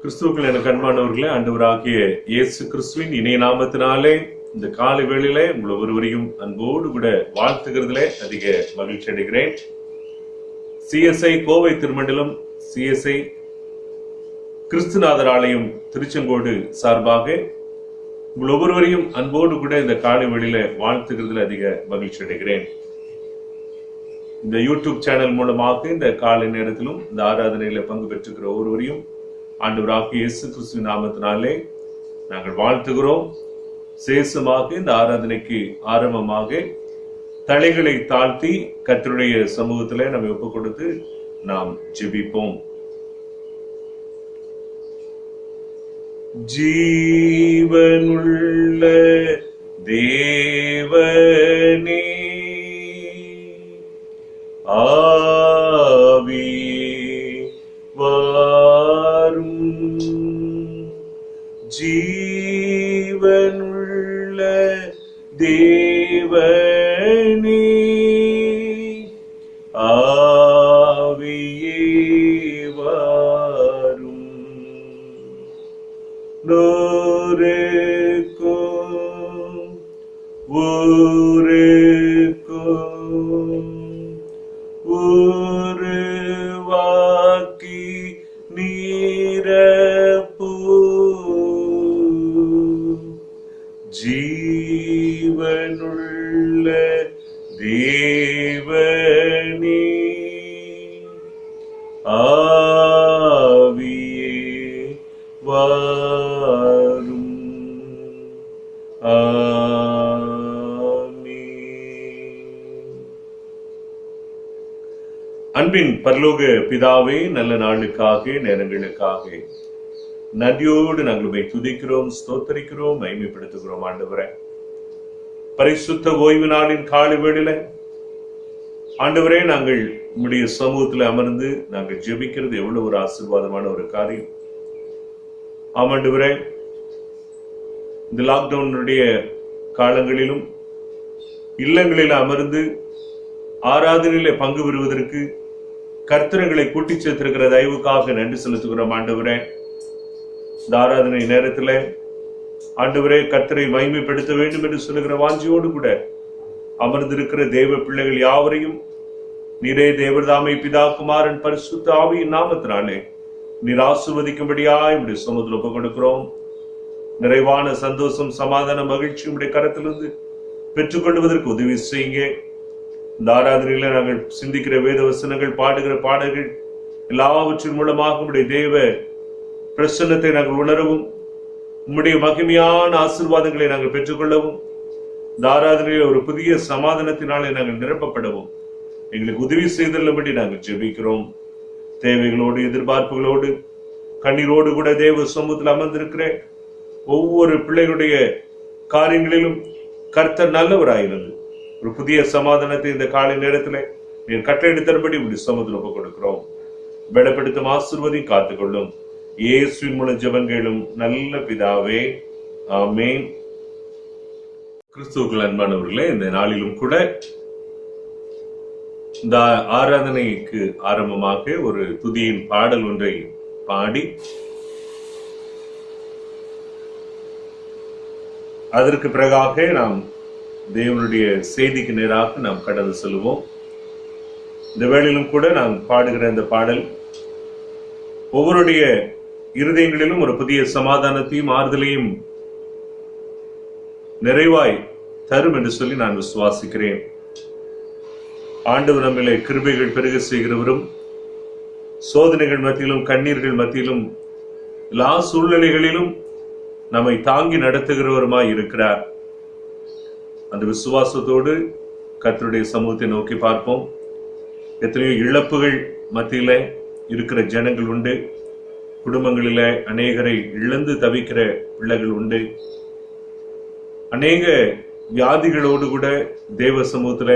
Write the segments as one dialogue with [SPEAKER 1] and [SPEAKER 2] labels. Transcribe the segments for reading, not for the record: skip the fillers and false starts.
[SPEAKER 1] கிறிஸ்துவுக்குள் எனக்கு அன்பானவர்களே, ஆண்டவராகிய இயேசு கிறிஸ்துவின் இணைய நாமத்தினாலே இந்த காலை வேளையிலே உங்களை ஒருவரையும் அன்போடு கூட வாழ்த்துகிறதுலே அதிக மகிழ்ச்சி அடைகிறேன். சிஎஸ்ஐ கோவை திருமண்டலம், சிஎஸ்ஐ கிறிஸ்துநாதர் ஆலயம் திருச்செங்கோடு சார்பாக உங்கள் ஒவ்வொருவரையும் அன்போடு கூட இந்த காலை வேளையில வாழ்த்துகிறதுல அதிக மகிழ்ச்சி அடைகிறேன். இந்த யூடியூப் சேனல் மூலமாக இந்த காலை நேரத்திலும் இந்த ஆராதனையில பங்கு பெற்றுக்கிற ஒவ்வொருவரையும் ஆண்டவராகிய இயேசு கிறிஸ்துவின் நாமத்தினாலே நாங்கள் வாழ்த்துகிறோம். சேஷமாக இந்த ஆராதனைக்கு ஆரம்பமாக தலைகளை தாழ்த்தி கர்த்தருடைய சமூகத்திலே நம்ம ஒப்புக் கொடுத்து நாம் ஜெபிப்போம். ஜீவனுள்ள தேவனே, ஆவி வாரும், ஜீவனுள்ள தேவனே, ஆவியே வாரும். நோருக்கும் ஊருக்கும் உருவாக்கி நீரப்பூ, ஜீவனுள்ள தேவனே, ஆவியே வாரும். அன்பின் பரலோக பிதாவே, நல்ல நாளுக்காக நேரங்களுக்காக நன்றியோடு நாங்கள் உம்மை துதிக்கிறோம், ஸ்தோத்தரிக்கிறோம், மகிமைப்படுத்துகிறோம். ஆண்டவரே, பரிசுத்த ஓய்வு நாளின் காலை வேளையில ஆண்டவரே, நாங்கள் உம்முடைய சமூகத்தில் அமர்ந்து நாங்கள் ஜெபிக்கிறது எவ்வளவு ஒரு ஆசீர்வாதமான ஒரு காரியம். ஆமாண்டவரே, இந்த லாக்டவுனுடைய காலங்களிலும் இல்லங்களில் அமர்ந்து ஆராதனையில பங்கு பெறுவதற்கு கர்த்தர்களை கூட்டி சேர்த்திருக்கிற தயவுக்காக நன்றி செலுத்துகிறோம். ஆண்டவரே, இந்த ஆராதனை நேரத்துல ஆண்டவரே கர்த்தரை மகிமைப்படுத்த வேண்டும் என்று சொல்லுகிற வாஞ்சியோடு கூட அமர்ந்திருக்கிற தேவ பிள்ளைகள் யாவரையும் நீரே தேவதாமை பிதா குமாரன் பரிசுத்த ஆவியின் நாமத்தினாலே நீர் ஆசீர்வதிக்கும்படியாய் உம்முடைய சமூகத்தில் ஒப்புக் கொடுக்கிறோம். நிறைவான சந்தோஷம், சமாதான, மகிழ்ச்சி உம்முடைய கரத்திலிருந்து பெற்றுக்கொள்வதற்கு உதவி செய்யுங்க. இந்த ஆராதனையில நாங்கள் சிந்திக்கிற வேத வசனங்கள், பாடுகிற பாடல்கள் எல்லாவற்றின் மூலமாக உம்முடைய தேவ பிரசன்னத்தை நாங்கள் உணரவும், உம்முடைய மகிமையான ஆசீர்வாதங்களை நாங்கள் பெற்றுக்கொள்ளவும், இந்த ஆராதனையில் ஒரு புதிய சமாதானத்தினாலே நாங்கள் நிரப்பப்படவும் எங்களுக்கு உதவி செய்துள்ளபடி நாங்கள் ஜெபிக்கிறோம். தேவைகளோடு, எதிர்பார்ப்புகளோடு, கண்ணீரோடு கூட தேவ சமூகத்தில் அமர்ந்திருக்கிற ஒவ்வொரு பிள்ளைகளுடைய காரியங்களிலும் கர்த்தர் நல்லவராயிருந்து ஒரு புதிய சமாதானத்தை இந்த காலை நேரத்தில் நீர் கட்டளையிடுத்தபடி உடைய சமூகத்தில் ஒப்புக் கொடுக்கிறோம். பலப்படுத்தும், ஆசீர்வதி, காத்துக்கொள்ளும். இயேசுவின் மூலம் ஜெபங்களும் நல்ல பிதாவே, ஆமென். கிறிஸ்துவுக்குள் அன்பானவர்களே, இந்த நாளிலும் கூட இந்த ஆராதனைக்கு ஆரம்பமாக ஒரு துதியின் பாடல் ஒன்றை பாடி அதற்கு பிறகாக நாம் தேவனுடைய செய்திக்கு நேராக நாம் கடந்து செல்வோம். இந்த வேளையிலும் கூட நாம் பாடுகிற இந்த பாடல் ஒவ்வொருடைய இருதயங்களிலும் ஒரு புதிய சமாதானத்தையும் ஆறுதலையும் நிறைவாய் தரும் என்று சொல்லி நான் விசுவாசிக்கிறேன். ஆண்டவர் நம்மிலே கிருபைகள் பெருக செய்கிறவரும், சோதனைகள் மத்தியிலும் கண்ணீர்கள் மத்தியிலும் எல்லா சூழ்நிலைகளிலும் நம்மை தாங்கி நடத்துகிறவருமாய் இருக்கிறார். அந்த விசுவாசத்தோடு கர்த்தருடைய சமூகத்தை நோக்கி பார்ப்போம். எத்தனையோ இழப்புகள் மத்தியில இருக்கிற ஜனங்கள் உண்டு. குடும்பங்களில அநேகரை இழந்து தவிக்கிற பிள்ளைகள் உண்டு. அநேக வியாதிகளோடு கூட தேவ சமூகத்துல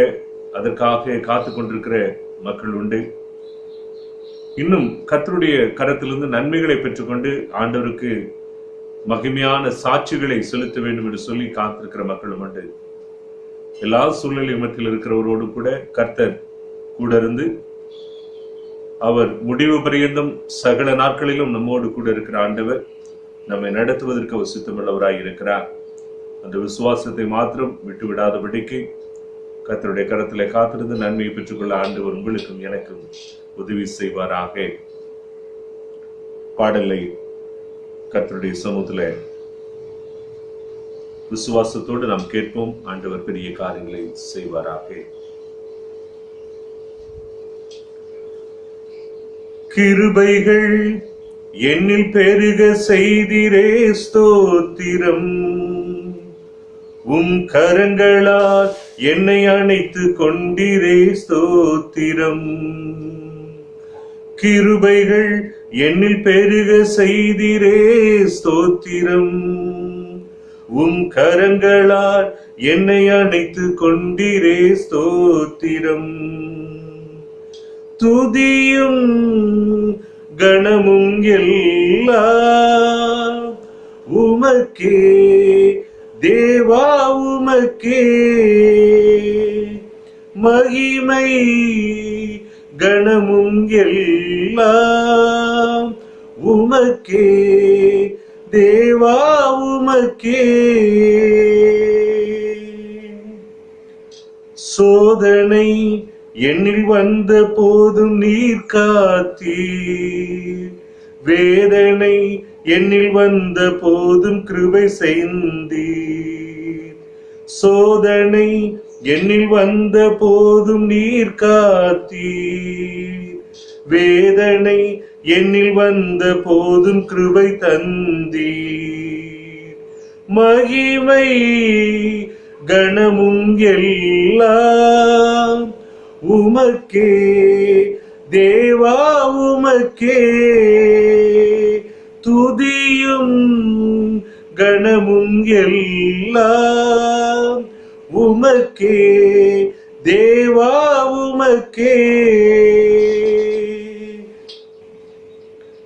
[SPEAKER 1] அதற்காக காத்து கொண்டிருக்கிற மக்கள் உண்டு. இன்னும் கர்த்தருடைய கரத்திலிருந்து நன்மைகளை பெற்றுக்கொண்டு ஆண்டவருக்கு மகிமையான சாட்சிகளை செலுத்த வேண்டும் என்று சொல்லி காத்திருக்கிற மக்களும் உண்டு. எல்லா சூழ்நிலை மத்தியில் இருக்கிறவரோடு கூட கர்த்தர் கூட இருந்து அவர் முடிவு பரியந்தம் சகல நாட்களிலும் நம்மோடு கூட இருக்கிற ஆண்டவர் நம்மை நடத்துவதற்கு அவர் சித்தமுள்ளவராய் இருக்கிறார். அந்த விசுவாசத்தை மாத்திரம் விட்டுவிடாதபடிக்கு கர்த்தருடைய கரத்திலே காத்திருந்து நன்மையை பெற்றுக்கொள்ள ஆண்டவர் உங்களுக்கும் எனக்கும் உதவி செய்வாராக. பாடலை கர்த்தருடைய சமூகத்திலே விசுவாசத்தோடு நாம் கேட்போம். ஆண்டவர் பெரிய காரியங்களை செய்வாராக. கிருபைகள் என்னில் பெருக செய்திரே ஸ்தோத்திரம். கரங்களால் என்னை அணைத்து கொண்டிரே ஸ்தோத்திரம். கிருபைகள் என்னில் பெருக செய்திரே ஸ்தோத்திரம். கரங்களால் என்னை அணைத்து கொண்டிரே ஸ்தோத்திரம். துதியும் கணமும் எல்லாம் உமக்கே தேவா, உமக்கே மகிமை கணமும் எல்லாம் உமக்கே தேவா, உமக்கே. சோதனை என்னில் வந்த போதும் நீர் காத்தீர். வேதனை என்னில் வந்த போதும் கிருபை செய்தீர். சோதனை என்னில் வந்த போதும் நீர் காத்தீர். வேதனை என்னில் வந்த போதும் கிருபை தந்தீர். மகிமை கணமும் எல்லாம் உமக்கே தேவா, உமக்கே துதியும் கணமும் எல்லாம் உமக்கே தேவா, உமக்கே.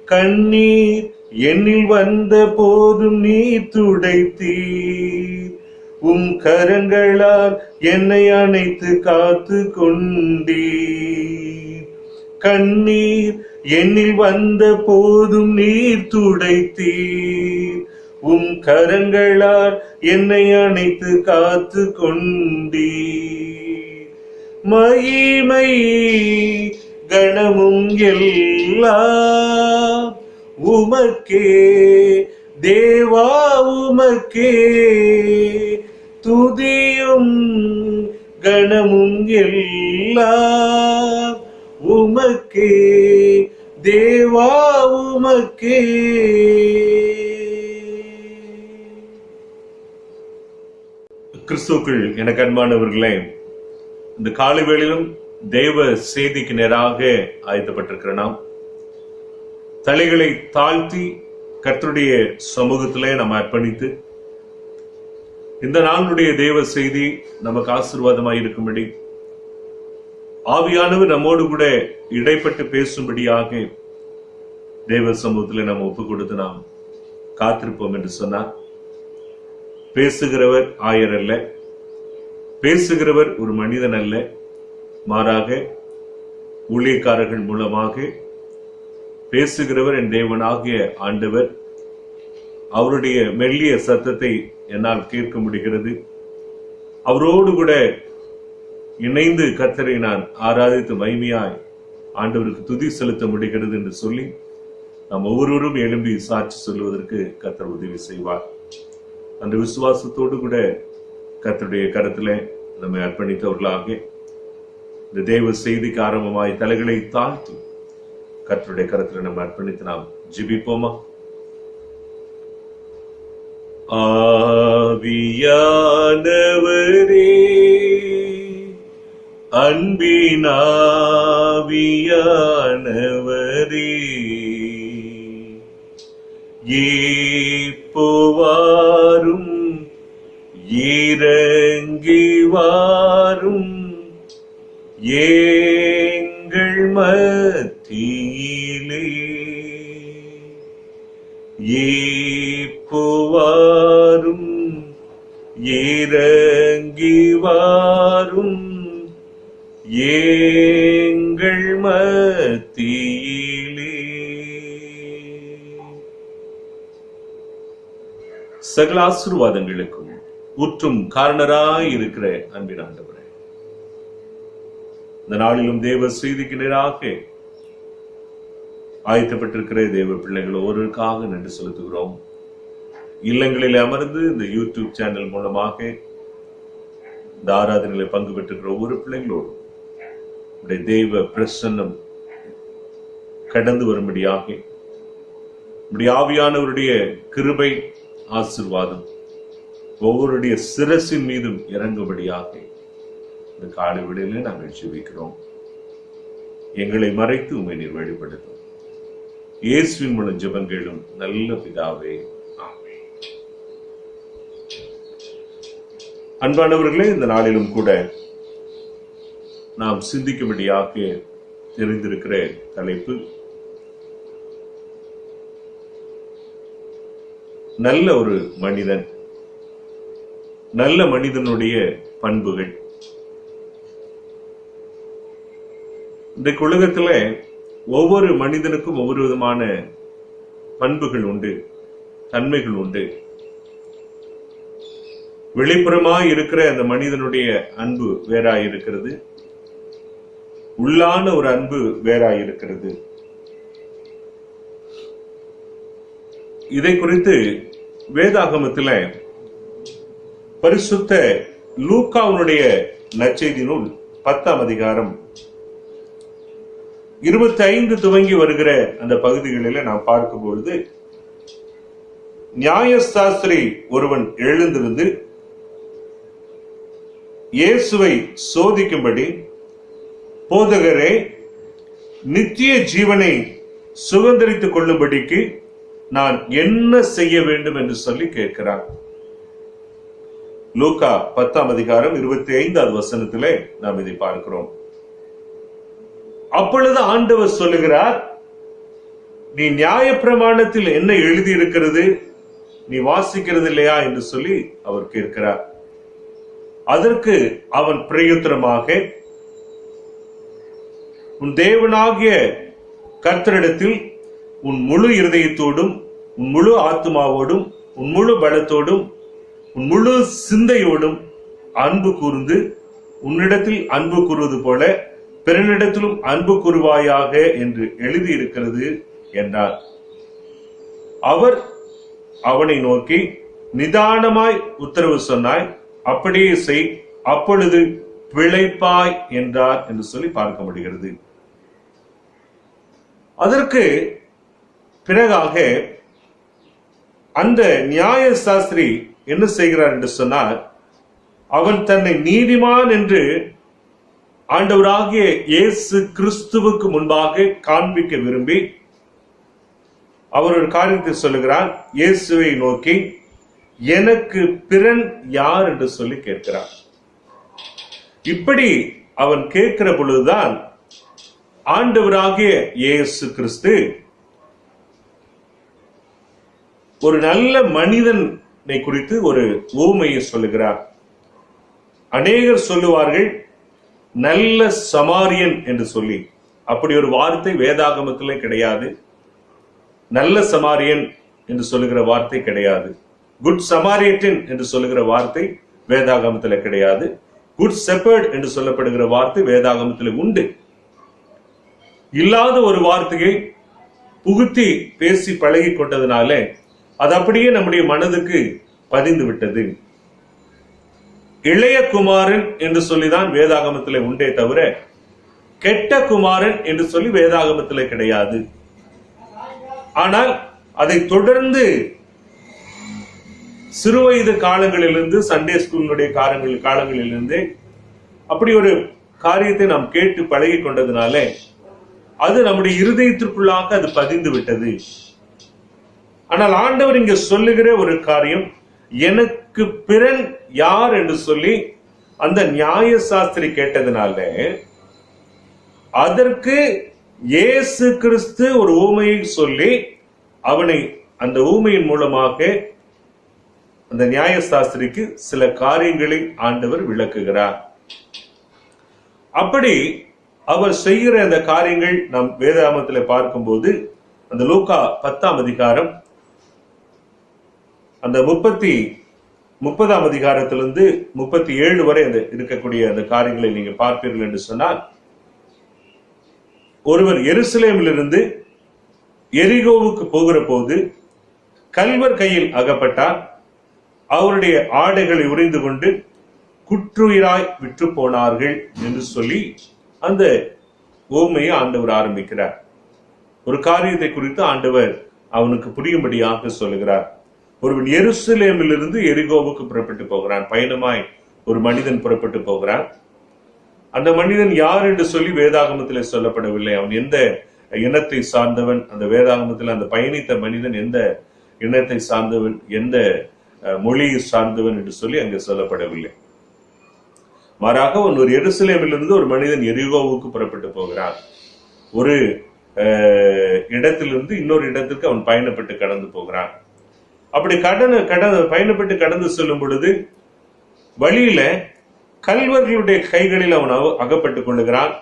[SPEAKER 1] கண்ணீர் என்னில் வந்த போதும் நீர் துடைத்தீர். கரங்களால் என்னை அணைத்து காத்து கொண்டீர். கண்ணீர் என்னில் வந்த போதும் நீர் துடைத்தீர். கரங்களால் என்னை அணைத்து காத்து கொண்டீர். மகிமை கணமும் எல்லாம் உமக்கே தேவா, உமக்கே துதியும் கணமும் எல்லாம் உமக்கே தேவா, உமக்கே. கிறிஸ்துவுக்குள் எனக்கு அன்பானவர்களே, இந்த காலை வேளையிலும் தேவ செய்திக்கு நேராக ஆயத்தப்பட்டிருக்கிற நாம் தலைகளை தாழ்த்தி கர்த்தருடைய சமூகத்திலே நாம் அர்ப்பணித்து இந்த நாளுடைய தேவ செய்தி நமக்கு ஆசீர்வாதமாய் இருக்கும்படி ஆவியானவர் நம்மோடு கூட இடைப்பட்டு பேசும்படியாக தேவ சமூகத்தில் நாம் ஒப்பு கொடுத்து நாம் காத்திருப்போம் என்று சொன்னார். பேசுகிறவர் ஆயர் அல்ல, பேசுகிறவர் ஒரு மனிதன் அல்ல, மாறாக ஊழியக்காரர்கள் மூலமாக பேசுகிறவர் என் தேவனாகிய ஆண்டவர். அவருடைய மெல்லிய சத்தத்தை என்னால் கேட்க முடிகிறது. அவரோடு கூட இணைந்து கர்த்தரை நான் ஆராதித்து மகிமையாய் ஆண்டவருக்கு துதி செலுத்த முடிகிறது என்று சொல்லி நாம் ஒவ்வொருவரும் எழும்பி சாட்சி சொல்வதற்கு கர்த்தர் உதவி செய்வார். அந்த விசுவாசத்தோடு கூட கர்த்தருடைய கரத்திலே நம்மை அர்ப்பணித்தவர்களாக இந்த தேவ செய்திக்கு ஆரம்பமாய் தலைகளை தாழ்த்தி கர்த்தருடைய கரத்திலே நம்ம அர்ப்பணித்து நாம் ஜெபிப்போமா? ஆவியானவரே, அன்பினாவியானவரே, ஏப்போவாரும் இறங்கி வாரும் எங்கள் மத்தியிலே. ஏப்போவாரும் இறங்கி வாரும் எங்கள் மத்தியிலே. மத்தியிலே சகல ஆசீர்வாதங்களுக்கும் ஊற்றும் காரணராய் இருக்கிற அன்பின் ஆண்டவரே, இந்த நாளிலும் தேவ செய்திக்கு நேராக ஆயத்தப்பட்டிருக்கிற தேவ பிள்ளைகள் ஒவ்வொருவருக்காக நன்றி செலுத்துகிறோம். இல்லங்களில் அமர்ந்து இந்த யூடியூப் சேனல் மூலமாக இந்த ஆராதனையில பங்கு பெற்றிருக்கிற ஒவ்வொரு பிள்ளைகளோடும் தேவ பிரசன்னம் கடந்து வரும்படியாக ஆவியானவருடைய கிருபை ஆசீர்வாதம் ஒவ்வொருடைய சிரசின் மீதும் இறங்கும்படியாக இந்த காலை விடையில நாங்கள் ஜெபிக்கிறோம். எங்களை மறைத்து உம்மை நீர் வெளிப்படுத்தும். இயேசுவின் மூலம் ஜெபங்களும் நல்ல பிதாவே, ஆமென். அன்பானவர்களே, இந்த நாளிலும் கூட நாம் சிந்திக்கும்படியாக தெரிந்திருக்கிற தலைப்பு நல்ல ஒரு மனிதன், நல்ல மனிதனுடைய பண்புகள். இந்த உலகத்துல ஒவ்வொரு மனிதனுக்கும் ஒவ்வொரு விதமான பண்புகள் உண்டு, தன்மைகள் உண்டு. வெளிப்புறமாய் இருக்கிற அந்த மனிதனுடைய அன்பு வேறாய் இருக்கிறது, உள்ளான ஒரு அன்பு வேறாய் இருக்கிறது. இதை குறித்து வேதாகமத்தில் பரிசுத்த லூக்காவுடைய நற்செய்தி நூல் 10ஆம் அதிகாரம் 25 துவங்கி வருகிற அந்த பகுதிகளில் நாம் பார்க்கும் பொழுது, நியாயசாஸ்திரி ஒருவன் எழுந்திருந்து இயேசுவை சோதிக்கும்படி, போதகரே, நித்திய ஜீவனை சுதந்தரித்துக் கொள்ளும்படிக்கு நான் என்ன செய்ய வேண்டும் என்று சொல்லி கேட்கிறான். லூக்கா 10ஆம் அதிகாரம் 25வது வசனத்திலே நாம் இதை பார்க்கிறோம். அப்பொழுது ஆண்டவர் சொல்லுகிறார், நீ நியாயப்பிரமாணத்தில் என்ன எழுதி இருக்கிறது, நீ வாசிக்கிறது இல்லையா என்று சொல்லி அவர் கேட்கிறார். அதற்கு அவன் பிரயுத்தரமாக, உன் தேவனாகிய கர்த்தரிடத்தில் உன் முழு இருதயத்தோடும், உன் முழு ஆத்மாவோடும், உன் முழு பலத்தோடும், உன் முழு சிந்தையோடும் அன்பு கூர்ந்து, உன்னிடத்தில் அன்பு கூறுவது போல பிறனிடத்திலும் அன்பு கூறுவாயாக என்று எழுதியிருக்கிறது என்றார். அவர் அவனை நோக்கி, நிதானமாய் உத்தரவு சொன்னாய், அப்படியே செய், அப்பொழுது பிழைப்பாய் என்றார் என்று சொல்லி பார்க்க முடிகிறது. அதற்கு பிறகாக அந்த நியாய சாஸ்திரி என்ன செய்கிறார் என்று சொன்னார், அவன் தன்னை நீதிமான் என்று ஆண்டவராகிய இயேசு கிறிஸ்துவுக்கு முன்பாக காண்பிக்க விரும்பி அவர் ஒரு காரியத்தை சொல்லுகிறார். இயேசுவை நோக்கி, எனக்கு பிறன் யார் என்று சொல்லி கேட்கிறார். இப்படி அவன் கேட்கிற பொழுதுதான் ஆண்டவராகிய இயேசு கிறிஸ்து ஒரு நல்ல மனிதனை குறித்து ஒரு உவமையை சொல்லுகிறார். அநேகர் சொல்லுவார்கள் நல்ல சமாரியன் என்று சொல்லி. அப்படி ஒரு வார்த்தை வேதாகமத்திலே கிடையாது. நல்ல சமாரியன் என்று சொல்லுகிற வார்த்தை கிடையாது. குட் சமாரியன் என்று சொல்லுகிற வார்த்தை வேதாகமத்தில் கிடையாது. குட் செப்பர்ட் என்று சொல்லப்படுகிற வார்த்தை வேதாகமத்தில் உண்டு. இல்லாத ஒரு வார்த்தையை புகுத்தி பேசி பழகி கொண்டதுனாலே அது அப்படியே நம்முடைய மனதுக்கு பதிந்து விட்டது. இளைய குமாரன் என்று சொல்லிதான் வேதாகமத்திலே உண்டே தவிர கெட்ட குமாரன் என்று சொல்லி வேதாகமத்திலே கிடையாது. ஆனால் அதை தொடர்ந்து சிறுவயது காலங்களிலிருந்து, சண்டே ஸ்கூலினுடைய காலங்களிலிருந்து அப்படி ஒரு காரியத்தை நாம் கேட்டு பழகி கொண்டதுனாலே அது நம்முடைய இருதயத்திற்குள்ளாக அது பதிந்து விட்டது. ஆனால் ஆண்டவர் இங்க சொல்லுகிற ஒரு காரியம், எனக்கு பிறன் யார் என்று சொல்லி அந்த நியாய சாஸ்திரி கேட்டதுனால அதற்கு இயேசு கிறிஸ்து ஒரு ஊமையை சொல்லி அவனை அந்த ஊமையின் மூலமாக அந்த நியாய சாஸ்திரிக்கு சில காரியங்களை ஆண்டவர் விளக்குகிறார். அப்படி அவர் செய்கிற அந்த காரியங்கள் நாம் வேதாகமத்தில் பார்க்கும்போது அந்த லூக்கா 10ஆம் அதிகாரம் அந்த 30ஆம் அதிகாரத்திலிருந்து 37 வரை அந்த இருக்கக்கூடிய அந்த காரியங்களை நீங்க பார்ப்பீர்கள் என்று சொன்னால், ஒருவர் எருசலேமிலிருந்து எரிகோவுக்கு போகிற போது கல்வர் கையில் அகப்பட்டார். அவருடைய ஆடைகளை உரிந்து கொண்டு குற்றுயிராய் விற்று போனார்கள் என்று சொல்லி அந்த ஓமையை ஆண்டவர் ஆரம்பிக்கிறார். ஒரு காரியத்தை குறித்து ஆண்டவர் அவனுக்கு புரியும்படியாக சொல்லுகிறார். ஒருவன் எருசலேமிலிருந்து எரிகோவுக்கு புறப்பட்டு போகிறான். பயணமாய் ஒரு மனிதன் புறப்பட்டு போகிறான். அந்த மனிதன் யார் என்று சொல்லி வேதாகமத்தில் சொல்லப்படவில்லை. அவன் எந்த இனத்தை சார்ந்தவன், அந்த வேதாகமத்தில் அந்த பயணித்த மனிதன் எந்த இனத்தை சார்ந்தவன், எந்த மொழியை சார்ந்தவன் என்று சொல்லி அங்கே சொல்லப்படவில்லை. மாறாக ஒரு எருசலேமிலிருந்து ஒரு மனிதன் எரிகோவுக்கு புறப்பட்டு போகிறான். ஒரு இடத்திலிருந்து இன்னொரு இடத்திற்கு அவன் பயணப்பட்டு கடந்து போகிறான். அப்படி பயணப்பட்டு கடந்து செல்லும் பொழுது வழியில கல்வர்களுடைய கைகளில் அவன் அகப்பட்டுக் கொள்ளுகிறான்.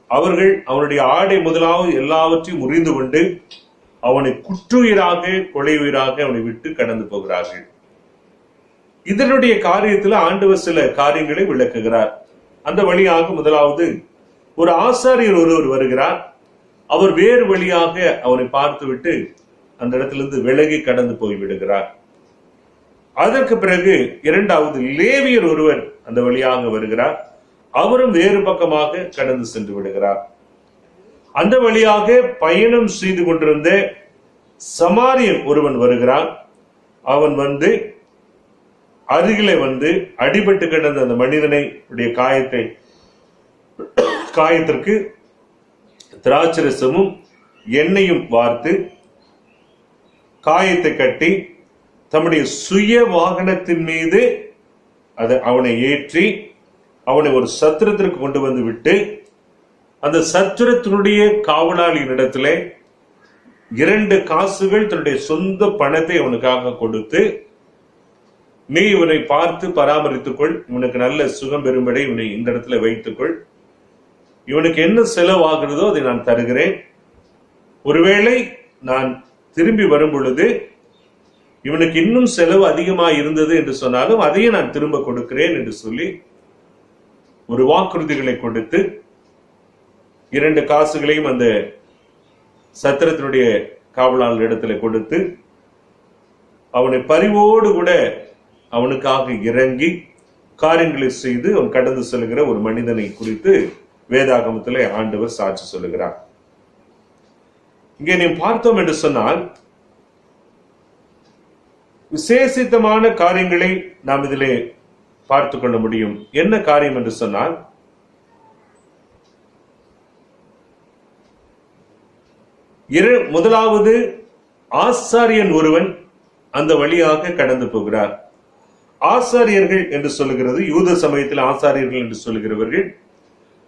[SPEAKER 1] அவர்கள் அவனுடைய ஆடை முதலாவது எல்லாவற்றையும் முறிந்து கொண்டு அவனை குற்றுயிராக கொலை உயிராக அவனை விட்டு கடந்து போகிறார்கள். இதனுடைய காரியத்தில் ஆண்டவர் சில காரியங்களை விளக்குகிறார். அந்த வழியாக முதலாவது ஒரு ஆசாரியர் ஒருவர் வருகிறார். அவர் வேறு வழியாக அவனை பார்த்துவிட்டு அந்த இடத்திலிருந்து விலகி கடந்து போய் விடுகிறார். அதற்கு பிறகு இரண்டாவது லேவியர் ஒருவர் அந்த வழியாக வருகிறார். அவரும் வேறு பக்கமாக கடந்து சென்று விடுகிறார். அந்த வழியாக பயணம் செய்து கொண்டிருந்த சமாரியன் ஒருவன் வருகிறான். அவன் வந்து அருகிலே வந்து அடிபட்டு கிடந்த அந்த மனிதனை காயத்திற்கு திராட்சரசமும் எண்ணெயும் வார்த்து காயத்தை கட்டி தம்முடைய சுய வாகனத்தின் மீது அவனை ஏற்றி அவனை ஒரு சத்திரத்திற்கு கொண்டு வந்து விட்டு அந்த சத்திரத்தினுடைய காவலாளியின் இடத்துல 2 காசுகள் தன்னுடைய சொந்த பணத்தை அவனுக்காக கொடுத்து, நீ இவனை பார்த்து பராமரித்துக்கொள், இவனுக்கு நல்ல சுகம் பெறும்படி இவனை இந்த இடத்துல வைத்துக்கொள், இவனுக்கு என்ன செலவாகிறதோ அதை நான் தருகிறேன், ஒருவேளை நான் திரும்பி வரும் பொழுது இவனுக்கு இன்னும் செலவு அதிகமாக இருந்தது என்று சொன்னாலும் அதையும் நான் திரும்ப கொடுக்கிறேன் என்று சொல்லி ஒரு வாக்குறுதிகளை கொடுத்து 2 காசுகளையும் அந்த சத்திரத்தினுடைய காவலாளர் இடத்துல கொடுத்து அவனை பரிவோடு கூட அவனுக்காக இறங்கி காரியங்களை செய்து அவன் கடந்து செல்கிற ஒரு மனிதனை குறித்து வேதாகமத்தில் ஆண்டவர் சாட்சி சொல்லுகிறார். இங்கே நீ பார்த்தோம் என்று சொன்னால் விசேஷித்தமான காரியங்களை நாம் இதிலே பார்த்து கொள்ள முடியும். என்ன காரியம் என்று சொன்னால், முதலாவது ஆசாரியன் ஒருவன் அந்த வழியாக கடந்து போகிறார். ஆசாரியர்கள் என்று சொல்லுகிறது, யூத சமயத்தில் ஆசாரியர்கள் என்று சொல்லுகிறவர்கள்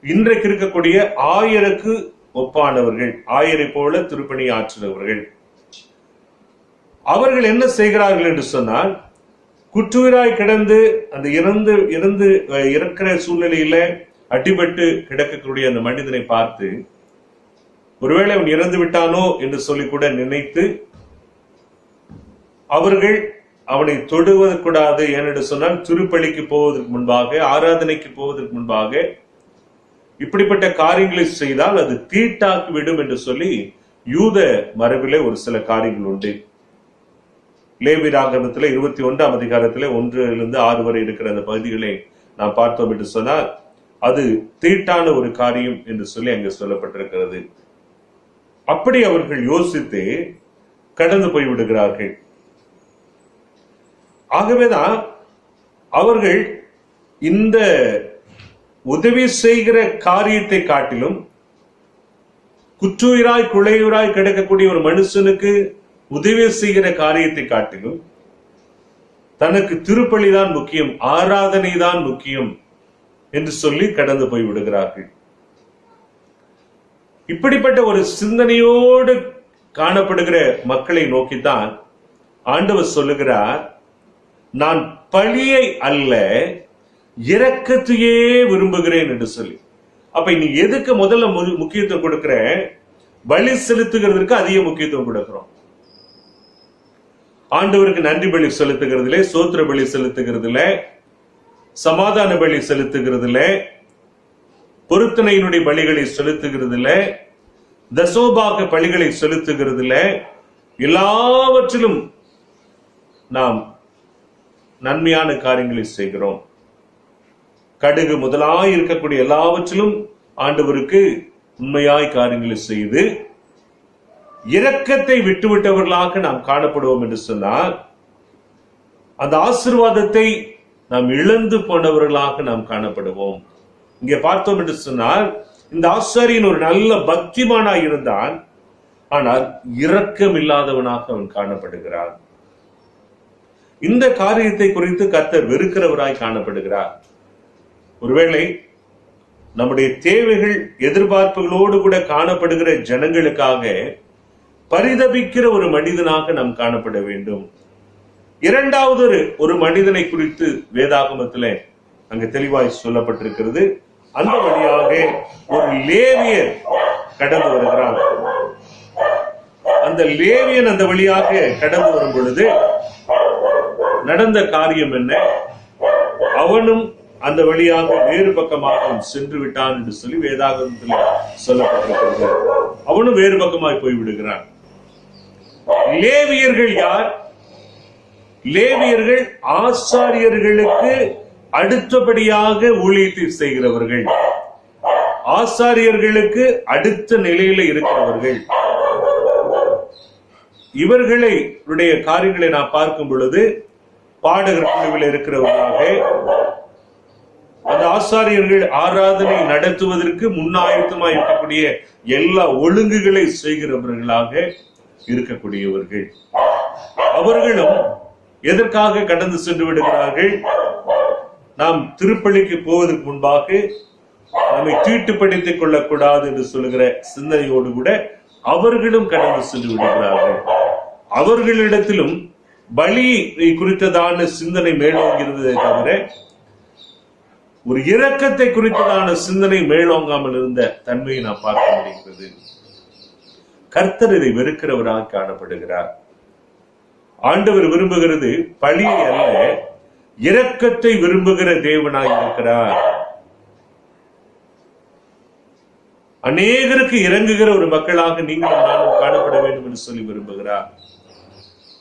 [SPEAKER 1] இன்றைக்கு இருக்கக்கூடிய 1000க்கு ஒப்பானவர்கள், 1000 போல திருப்பணி ஆற்றுகிறவர்கள். அவர்கள் என்ன செய்கிறார்கள் என்று சொன்னால், குற்றுயிராய் கிடந்து அந்த இறக்கிற சூழ்நிலையில அடிபட்டு கிடக்கக்கூடிய அந்த மனிதனை பார்த்து, ஒருவேளை அவன் இறந்து விட்டானோ என்று சொல்லி கூட நினைத்து அவர்கள் அவனை தொடுவதற்கூடாது. ஏனென்று சொன்னால், திருப்பலிக்கு போவதற்கு முன்பாக, ஆராதனைக்கு போவதற்கு முன்பாக இப்படிப்பட்ட காரியங்களை செய்தால் அது தீட்டாக்கி விடும் என்று சொல்லி யூத மரபிலே ஒரு சில காரியங்கள் உண்டு. லேவியராகமத்தில் 21ஆம் அதிகாரத்தில் 1 6 வரை இருக்கிற அந்த பகுதிகளை நாம் பார்த்தோம் என்று சொன்னால் அது தீட்டான ஒரு காரியம் என்று சொல்லி அங்கே சொல்லப்பட்டிருக்கிறது. அப்படி அவர்கள் யோசித்து கடந்து போய் விடுகிறார்கள். ஆகவேதான் அவர்கள் இந்த உதவி செய்கிற காரியத்தை காட்டிலும் குற்றுயிராய் குலையுராய் கிடக்கக்கூடிய ஒரு மனுஷனுக்கு உதவி செய்கிற காரியத்தை காட்டிலும் தனக்கு திருப்பலிதான் முக்கியம், ஆராதனை தான் முக்கியம் என்று சொல்லி கடந்து போய் விடுகிறார்கள். இப்படிப்பட்ட ஒரு சிந்தனையோடு காணப்படுகிற மக்களை நோக்கித்தான் ஆண்டவர் சொல்லுகிறார், நான் பழியை அல்ல இரக்கத்தையே விரும்புகிறேன் என்று சொல்லி. அப்ப நீ எதுக்கு முதல்ல முக்கியத்துவம் கொடுக்கிற? பலி செலுத்துகிறதுக்கு அதிக முக்கியத்துவம் கொடுக்கிறோம். ஆண்டவருக்கு நன்றி பலி செலுத்துகிறதுல, சோத்திர பலி செலுத்துகிறதுல, சமாதான பலி செலுத்துகிறதுல, பொருத்தனையினுடைய பலிகளை செலுத்துகிறதுல, தசோபாக பலிகளை செலுத்துகிறதுல, எல்லாவற்றிலும் நாம் நன்மையான காரியங்களை செய்கிறோம். கடுகு முதலாய் இருக்கக்கூடிய எல்லாவற்றிலும் ஆண்டவருக்கு உண்மையாய் காரியங்களை செய்து இரக்கத்தை விட்டுவிட்டவர்களாக நாம் காணப்படுவோம் என்று சொன்னால், அந்த ஆசீர்வாதத்தை நாம் இழந்து போனவர்களாக நாம் காணப்படுவோம். இங்கே பார்த்தோம் என்று சொன்னால், இந்த ஆசாரியன் ஒரு நல்ல பக்திமானாய் இருந்தான், ஆனால் இரக்கம் இல்லாதவனாக அவன் காணப்படுகிறான். இந்த காரியத்தை குறித்து கர்த்தர் வெறுக்கிறவராய் காணப்படுகிறார். ஒருவேளை நம்முடைய தேவைகள் எதிர்பார்ப்புகளோடு கூட காணப்படுகிற ஜனங்களுக்காக பரிதபிக்கிற ஒரு மனிதனாக நாம் காணப்பட வேண்டும். இரண்டாவது ஒரு மனிதனை குறித்து வேதாகமத்திலே அங்கு தெளிவாய் சொல்லப்பட்டிருக்கிறது. அந்த வழியாக ஒரு லேவியர் கடந்து வருகிறான். அந்த லேவியன் அந்த வழியாக கடந்து வரும் பொழுது நடந்த காரியம் என்ன? அவனும் அந்த வழியாக வேறு பக்கமாக சென்று விட்டான் என்று சொல்லி வேதாகமத்தில் சொல்லப்பட்டிருக்கிறது. அவனும் வேறு பக்கமாய் போய் விடுகிறான். லேவியர்கள் யார்? லேவியர்கள் ஆசாரியர்களுக்கு அடுத்தபடியாக ஊழியத்தை செய்கிறவர்கள், ஆசாரியர்களுக்கு அடுத்த நிலையில இருக்கிறவர்கள். இவர்களுடைய காரியங்களை நான் பார்க்கும் பொழுது பாடகர் குழுவில் இருக்கிறவர்களாக, அந்த ஆசாரியர்கள் ஆராதனை நடத்துவதற்கு முன்னாயத்தமாய் இருக்கக்கூடிய எல்லா ஒழுங்குகளை செய்கிறவர்களாக இருக்கக்கூடியவர்கள். அவர்களும் எதற்காக கடந்து சென்று விடுகிறார்கள்? நாம் திருப்பலிக்கு போவதற்கு முன்பாக நம்மை தீட்டுப்படுத்திக் கொள்ளக்கூடாது என்று சொல்லுகிற சிந்தனையோடு கூட அவர்களும் கடந்து சென்று விடுகிறார்கள். அவர்களிடத்திலும் பலி குறித்ததான சிந்தனை மேலோங்கி இருந்ததை தவிர ஒரு இரக்கத்தை குறித்ததான சிந்தனை மேலோங்காமல் இருந்த தன்மையை நாம் பார்க்க முடிகிறது. கர்த்தர் இதை வெறுக்கிறவராக காணப்படுகிறார். ஆண்டவர் விரும்புகிறது பலியை அல்ல, இரக்கத்தை விரும்புகிற தேவனாய் இருக்கிறார். அநேகருக்கு இறங்குகிற ஒரு மக்களாக நீங்களும் நானும் காணப்பட வேண்டும் என்று சொல்லி விரும்புகிறார்.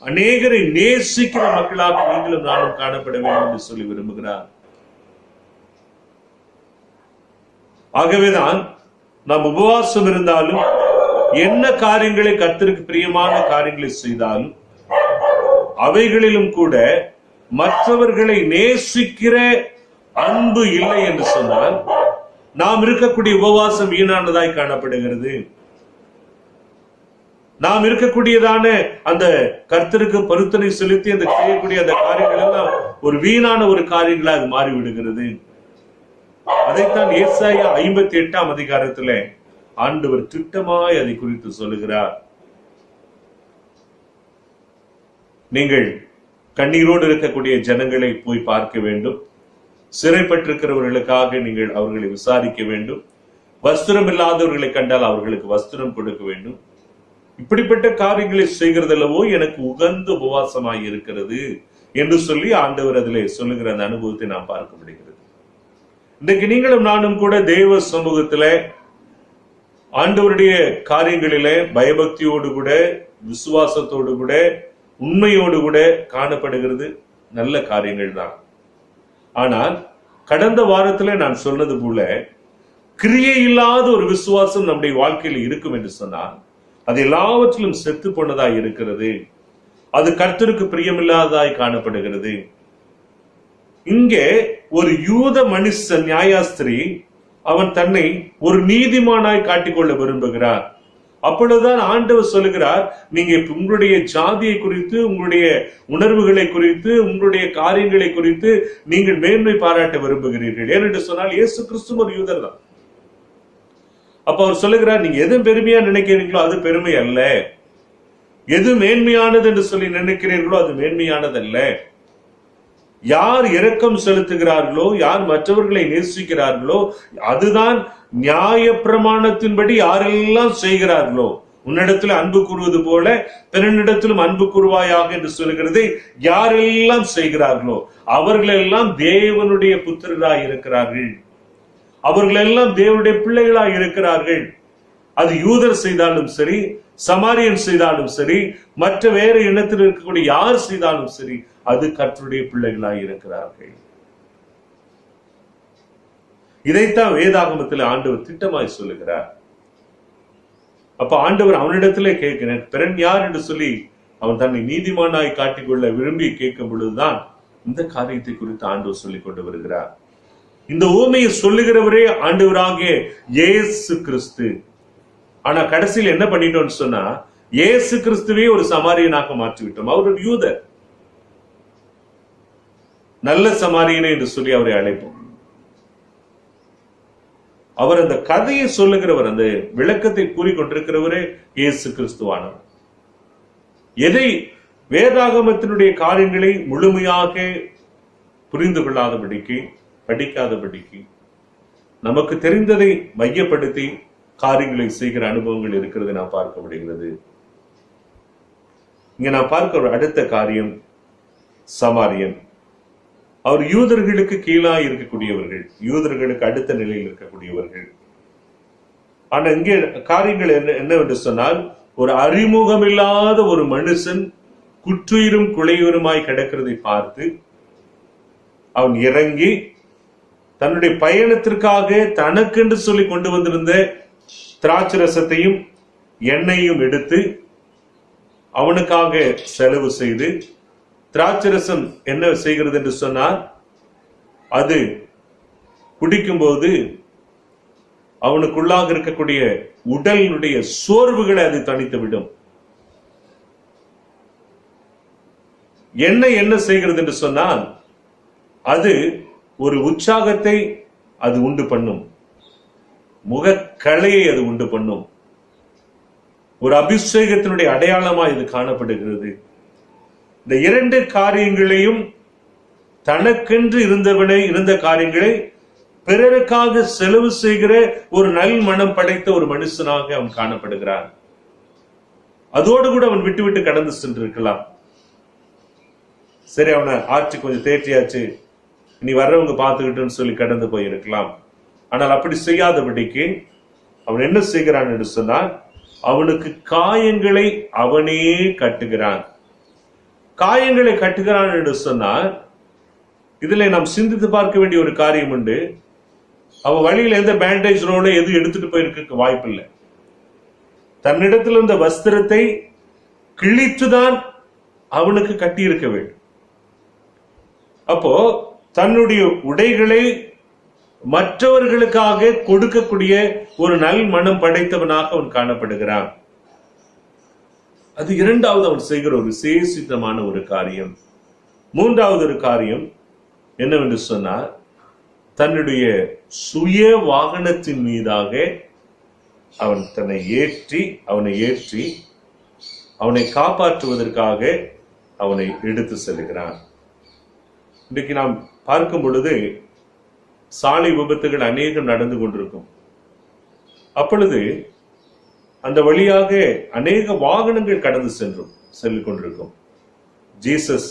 [SPEAKER 1] அநேகரை நேசிக்கிற மக்களாக நீங்களும் நானும் காணப்பட வேண்டும் என்று சொல்லி விரும்புகிறார். ஆகவேதான் நாம் உபவாசம் இருந்தாலும், என்ன காரியங்களை கர்த்தருக்கு பிரியமான காரியங்களை செய்தாலும், அவைகளிலும் கூட மற்றவர்களை நேசிக்கிற அன்பு இல்லை என்று சொன்னால் நாம் இருக்கக்கூடிய உபவாசம் வீணானதாய் காணப்படுகிறது. நாம் இருக்கக்கூடியதான அந்த கர்த்தருக்கு பொருத்தனை செலுத்தி அந்த செய்யக்கூடிய அந்த காரியங்கள் எல்லாம் ஒரு வீணான ஒரு காரியங்களா அது மாறிவிடுகிறது. அதைத்தான் ஏசாயா 58ஆம் அதிகாரத்துல ஆண்டவர் திட்டமாய் அதை குறித்து சொல்லுகிறார். நீங்கள் கண்ணீரோடு இருக்கக்கூடிய ஜனங்களை போய் பார்க்க வேண்டும். சிறைப்பட்டிருக்கிறவர்களுக்காக நீங்கள் அவர்களை விசாரிக்க வேண்டும். வஸ்திரம் இல்லாதவர்களை கண்டால் அவர்களுக்கு வஸ்திரம் கொடுக்க வேண்டும். இப்படிப்பட்ட காரியங்களை செய்கிறதல்லவோ எனக்கு உகந்த உபவாசமாய் இருக்கிறது என்று சொல்லி ஆண்டவர் அதிலே சொல்லுகிற அந்த அனுபவத்தை நாம் பார்க்க முடிகிறது. இன்றைக்கு நீங்களும் நானும் கூட தேவ சமூகத்துல ஆண்டவருடைய காரியங்களிலே பயபக்தியோடு கூட, விசுவாசத்தோடு கூட, உண்மையோடு கூட காணப்படுகிறது நல்ல காரியங்கள் தான். ஆனால் கடந்த வாரத்துல நான் சொன்னது போல கிரியை இல்லாத ஒரு விசுவாசம் நம்முடைய வாழ்க்கையில் இருக்கும் என்று சொன்னால் அது எல்லாவற்றிலும் செத்து போனதாய் இருக்கிறது. அது கர்த்தருக்கு பிரியமில்லாததாய் காணப்படுகிறது. இங்கே ஒரு யூத மனுஷன் நியாயாஸ்திரி அவன் தன்னை ஒரு நீதிமானாய் காட்டிக்கொள்ள விரும்புகிறார். அப்பொழுதுதான் ஆண்டவர் சொல்லுகிறார், நீங்க உங்களுடைய ஜாதியை குறித்து, உங்களுடைய உணர்வுகளை குறித்து, உங்களுடைய காரியங்களை குறித்து நீங்கள் மேன்மை பாராட்ட விரும்புகிறீர்கள். ஏனென்று சொன்னால் இயேசு கிறிஸ்து ஒரு யூதர் தான். அப்ப அவர் சொல்லுகிறார், நீங்க எது பெருமையா நினைக்கிறீங்களோ அது பெருமை அல்ல, எது மேன்மையானது என்று சொல்லி நினைக்கிறீர்களோ அது மேன்மையானதல்ல. யார் இரக்கம் செலுத்துகிறார்களோ, யார் மற்றவர்களை நேசிக்கிறார்களோ அதுதான் நியாய பிரமாணத்தின்படி யாரெல்லாம் செய்கிறார்களோ, உன்னிடத்தில் அன்பு கூறுவது போல பிறனிடத்திலும் அன்பு கூறுவாயாக என்று சொல்கிறது, யாரெல்லாம் செய்கிறார்களோ அவர்களெல்லாம் தேவனுடைய புத்திரராய் இருக்கிறார்கள், அவர்களெல்லாம் தேவனுடைய பிள்ளைகளாய் இருக்கிறார்கள். அது யூதர் செய்தாலும் சரி, சமாரியன் செய்தாலும் சரி, மற்ற வேறு இனத்தில் இருக்கக்கூடிய யார் செய்தாலும் சரி, அது கர்த்தருடைய பிள்ளைகளாய் இருக்கிறார்கள். இதைத்தான் வேதாகமத்தில் ஆண்டவர் திட்டமாய் சொல்லுகிறார். அப்ப ஆண்டவர் அவனிடத்திலே கேட்கிறேன், பிறன் யார் என்று சொல்லி அவன் தன்னை நீதிமானாய் காட்டிக்கொள்ள விரும்பி கேட்கும் பொழுதுதான் இந்த காரியத்தை குறித்து ஆண்டவர் சொல்லிக் கொண்டு வருகிறார். இந்த உவமையை சொல்லுகிறவரே ஆண்டவராகிய இயேசு கிறிஸ்து. ஆனா கடைசியில் என்ன பண்ணிட்டோம்னு சொன்னா, இயேசு கிறிஸ்துவே ஒரு சமாரியனாக மாற்றிவிட்டோம். அவர் ஒரு யூதர், நல்ல சமாரியனை என்று சொல்லி அவரை அழைப்போம். அவர் அந்த கதையை சொல்லுகிறவர், அந்த விளக்கத்தை கூறிக்கொண்டிருக்கிறவரே இயேசு கிறிஸ்துவானவர். எதை வேதாகமத்தினுடைய காரியங்களை முழுமையாக புரிந்து கொள்ளாதபடிக்கு, படிக்காதபடிக்கு, நமக்கு தெரிந்ததை மையப்படுத்தி காரியங்களை செய்கிற அனுபவங்கள் இருக்கிறது நான் பார்க்க முடிகிறது. இங்க நான் பார்க்கிற அடுத்த காரியம் சமாரியன். அவர் யூதர்களுக்கு கீழாய் இருக்கக்கூடியவர்கள், யூதர்களுக்கு அடுத்த நிலையில் இருக்கக்கூடியவர்கள். ஆனா இங்கே காரியங்கள் என்னவென்று சொன்னால், ஒரு அறிமுகமில்லாத ஒரு மனுஷன் குற்றுயிரும் குலையுருமாய் கிடக்கிறதை பார்த்து அவன் இறங்கி தன்னுடைய பயணத்திற்காக தனக்கென்று சொல்லி கொண்டு வந்திருந்த திராட்சை ரசத்தையும் எண்ணெயையும் எடுத்து அவனுக்காக செலவு செய்து, திராட்சை ரசம் என்ன செய்கிறது என்று சொன்னால், அது குடிக்கும்போது அவனுக்குள்ளாக இருக்கக்கூடிய உடலினுடைய சோர்வுகளை அது தணித்து விடும். எண்ணெய் என்ன செய்கிறது என்று சொன்னால், அது ஒரு உற்சாகத்தை அது உண்டு பண்ணும், முகக்கலையை அது உண்டு பண்ணும், ஒரு அபிஷேகத்தினுடைய அடையாளமா இது காணப்படுகிறது. இந்த இரண்டு காரியங்களையும், தனக்கென்று இருந்த காரியங்களை பிறருக்காக செலவு செய்கிற ஒரு நல் மனம் படைத்த ஒரு மனுஷனாக அவன் காணப்படுகிறான். அதோடு கூட அவன் விட்டு விட்டு கடந்து சென்றிருக்கலாம். சரி, அவனை ஆட்சி கொஞ்சம் தேற்றியாச்சு, நீ வர்றவங்க பார்த்துக்கிட்டுன்னு சொல்லி கடந்து போயிருக்கலாம். ஆனால் அப்படி செய்யாதபடிக்கு அவன் என்ன செய்கிறான் என்று சொன்னால், அவனுக்கு காயங்களை அவனே கட்டுகிறான். காயங்களை கட்டுகிறான் என்று சொன்னால், இதுல நாம் சிந்தித்து பார்க்க வேண்டிய ஒரு காரியம் உண்டு. அவன் வழியில் எந்த பேண்டேஜ் ரோட எதுவும் எடுத்துட்டு போயிருக்க வாய்ப்பு இல்லை. தன்னிடத்தில் இருந்த வஸ்திரத்தை கிழித்துதான் அவனுக்கு கட்டியிருக்க வேண்டும். அப்போ தன்னுடைய உடைகளை மற்றவர்களுக்காக கொடுக்கக்கூடிய ஒரு நல் மனம் படைத்தவனாக அவன் காணப்படுகிறான். அது இரண்டாவது அவன் செய்கிற ஒரு விசேஷித்தமான ஒரு காரியம். மூன்றாவது ஒரு காரியம் என்னவென்று சொன்னார், தன்னுடைய சுய வாகனத்தின் மீதாக அவன் தன்னை ஏற்றி அவனை காப்பாற்றுவதற்காக அவனை எடுத்து செல்கிறான். இன்றைக்கு நாம் பார்க்கும் பொழுது சாலை விபத்துகள் அநேகம் நடந்து கொண்டிருக்கும். அப்பொழுது அந்த வழியாக அநேக வாகனங்கள் கடந்து சென்று கொண்டிருக்கும். Jesus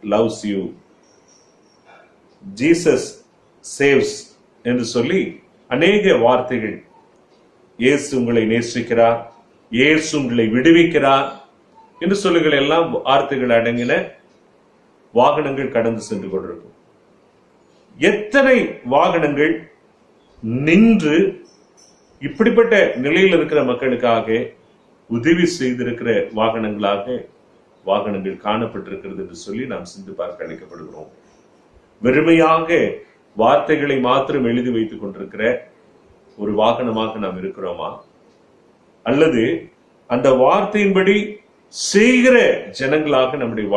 [SPEAKER 1] loves you, Jesus saves என்று சொல்லி அநேக வார்த்தைகள், இயேசு உங்களை நேசிக்கிறார், இயேசு உங்களை விடுவிக்கிறார் என்று சொல்லுகிற எல்லாம் வார்த்தைகள் அடங்கின வாகனங்கள் கடந்து சென்று கொண்டிருக்கும். எத்தனை வாகனங்கள் நின்று இப்படிப்பட்ட நிலையில் இருக்கிற மக்களுக்காக உதவி செய்திருக்கிற வாகனங்கள் காணப்பட்டிருக்கிறது என்று சொல்லி நாம் சிந்து பார்க்க அழைக்கப்படுகிறோம். வெறுமையாக வார்த்தைகளை மாத்திரம் எழுதி வைத்துக் கொண்டிருக்கிற ஒரு வாகனமாக நாம் இருக்கிறோமா, அல்லது அந்த வார்த்தையின்படி செய்கிற ஜனங்களாக நம்முடைய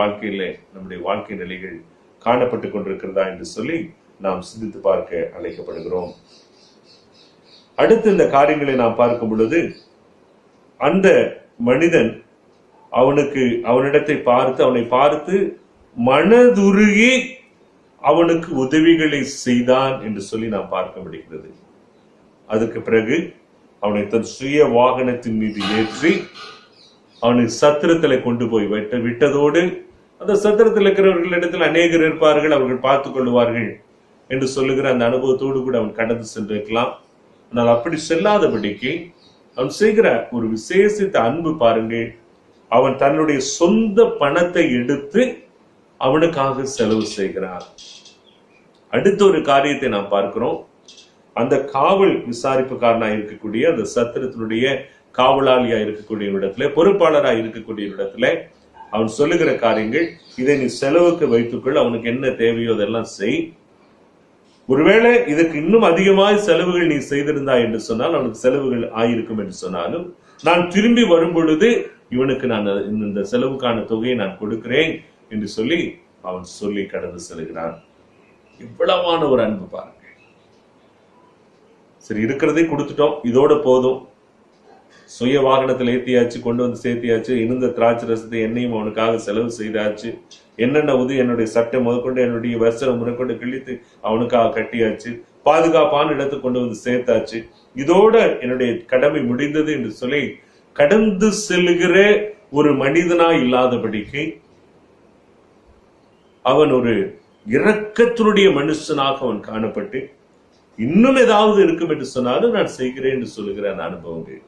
[SPEAKER 1] வாழ்க்கை நிலைகள் காணப்பட்டுக் கொண்டிருக்கிறதா என்று சொல்லி நாம் சிந்தித்து பார்க்க அழைக்கப்படுகிறோம். அடுத்து இந்த காரியங்களை நாம் பார்க்கும் பொழுது, அந்த மனிதன் அவனிடத்தை அவனை பார்த்து மனதுருகி அவனுக்கு உதவிகளை செய்தான் என்று சொல்லி நாம் பார்க்க முடிகிறது. அதுக்கு பிறகு அவனை தன் சுய வாகனத்தின் மீது ஏற்றி அவனை சத்திரத்துல கொண்டு போய் விட்டதோடு அந்த சத்திரத்தில் இருக்கிறவர்களிடத்தில் அநேகர் இருப்பார்கள், அவர்கள் பார்த்துக் கொள்வார்கள் என்று சொல்லுகிற அந்த அனுபவத்தோடு கூட அவன் கடந்து சென்றிருக்கலாம். ஆனால் அப்படி செல்லாதபடிக்கு அவன் செய்கிற ஒரு விசேஷித்த அன்பு பாருங்கள். அவன் தன்னுடைய சொந்த பணத்தை எடுத்து அவனுக்காக செலவு செய்கிறான். அடுத்த ஒரு காரியத்தை நாம் பார்க்கிறோம். அந்த காவல் விசாரிப்புக்காரனா இருக்கக்கூடிய அந்த சத்திரத்தினுடைய காவலாளியா இருக்கக்கூடிய இடத்துல, பொறுப்பாளராக இருக்கக்கூடிய இடத்துல அவன் சொல்லுகிற காரியங்கள், இதை நீ செலவுக்கு வைத்துக்கொள், அவனுக்கு என்ன தேவையோ அதெல்லாம் செய். ஒருவேளை இதற்கு இன்னும் அதிகமாக செலவுகள் நீ செய்திருந்தா என்று சொன்னால், அவனுக்கு செலவுகள் ஆயிருக்கும் என்று சொன்னாலும், நான் திரும்பி வரும் பொழுது இவனுக்கு நான் இந்த செலவுக்கான தொகையை நான் கொடுக்கிறேன் என்று சொல்லி அவன் சொல்லி கடந்து செல்கிறான். இவ்வளவான ஒரு அன்பு பாருங்க. சரி, இருக்கிறதே கொடுத்துட்டோம், இதோட போதும், சுய வாகனத்தில் ஏற்றியாச்சு, கொண்டு வந்து சேர்த்தியாச்சு, இருந்த திராட்சை ரசத்தை எண்ணெயும் அவனுக்காக செலவு செய்தாச்சு, என்னென்ன உதவி என்னுடைய சட்டை முதற்கொண்டு என்னுடைய வஸ்திரம் முதற்கொண்டு கிழித்து அவனுக்காக கட்டியாச்சு, பாதுகாப்பான இடத்துக்கு கொண்டு வந்து சேர்த்தாச்சு, இதோட என்னுடைய கடமை முடிந்தது என்று சொல்லி கடந்து செல்லுகிற ஒரு மனிதனா இல்லாதபடிக்கு அவன் ஒரு இரக்கத்தினுடைய மனுஷனாக அவன் காணப்பட்டு, இன்னும் ஏதாவது இருக்கும் என்று சொன்னாலும் நான் செய்கிறேன் என்று சொல்லுகிற அனுபவங்கள்.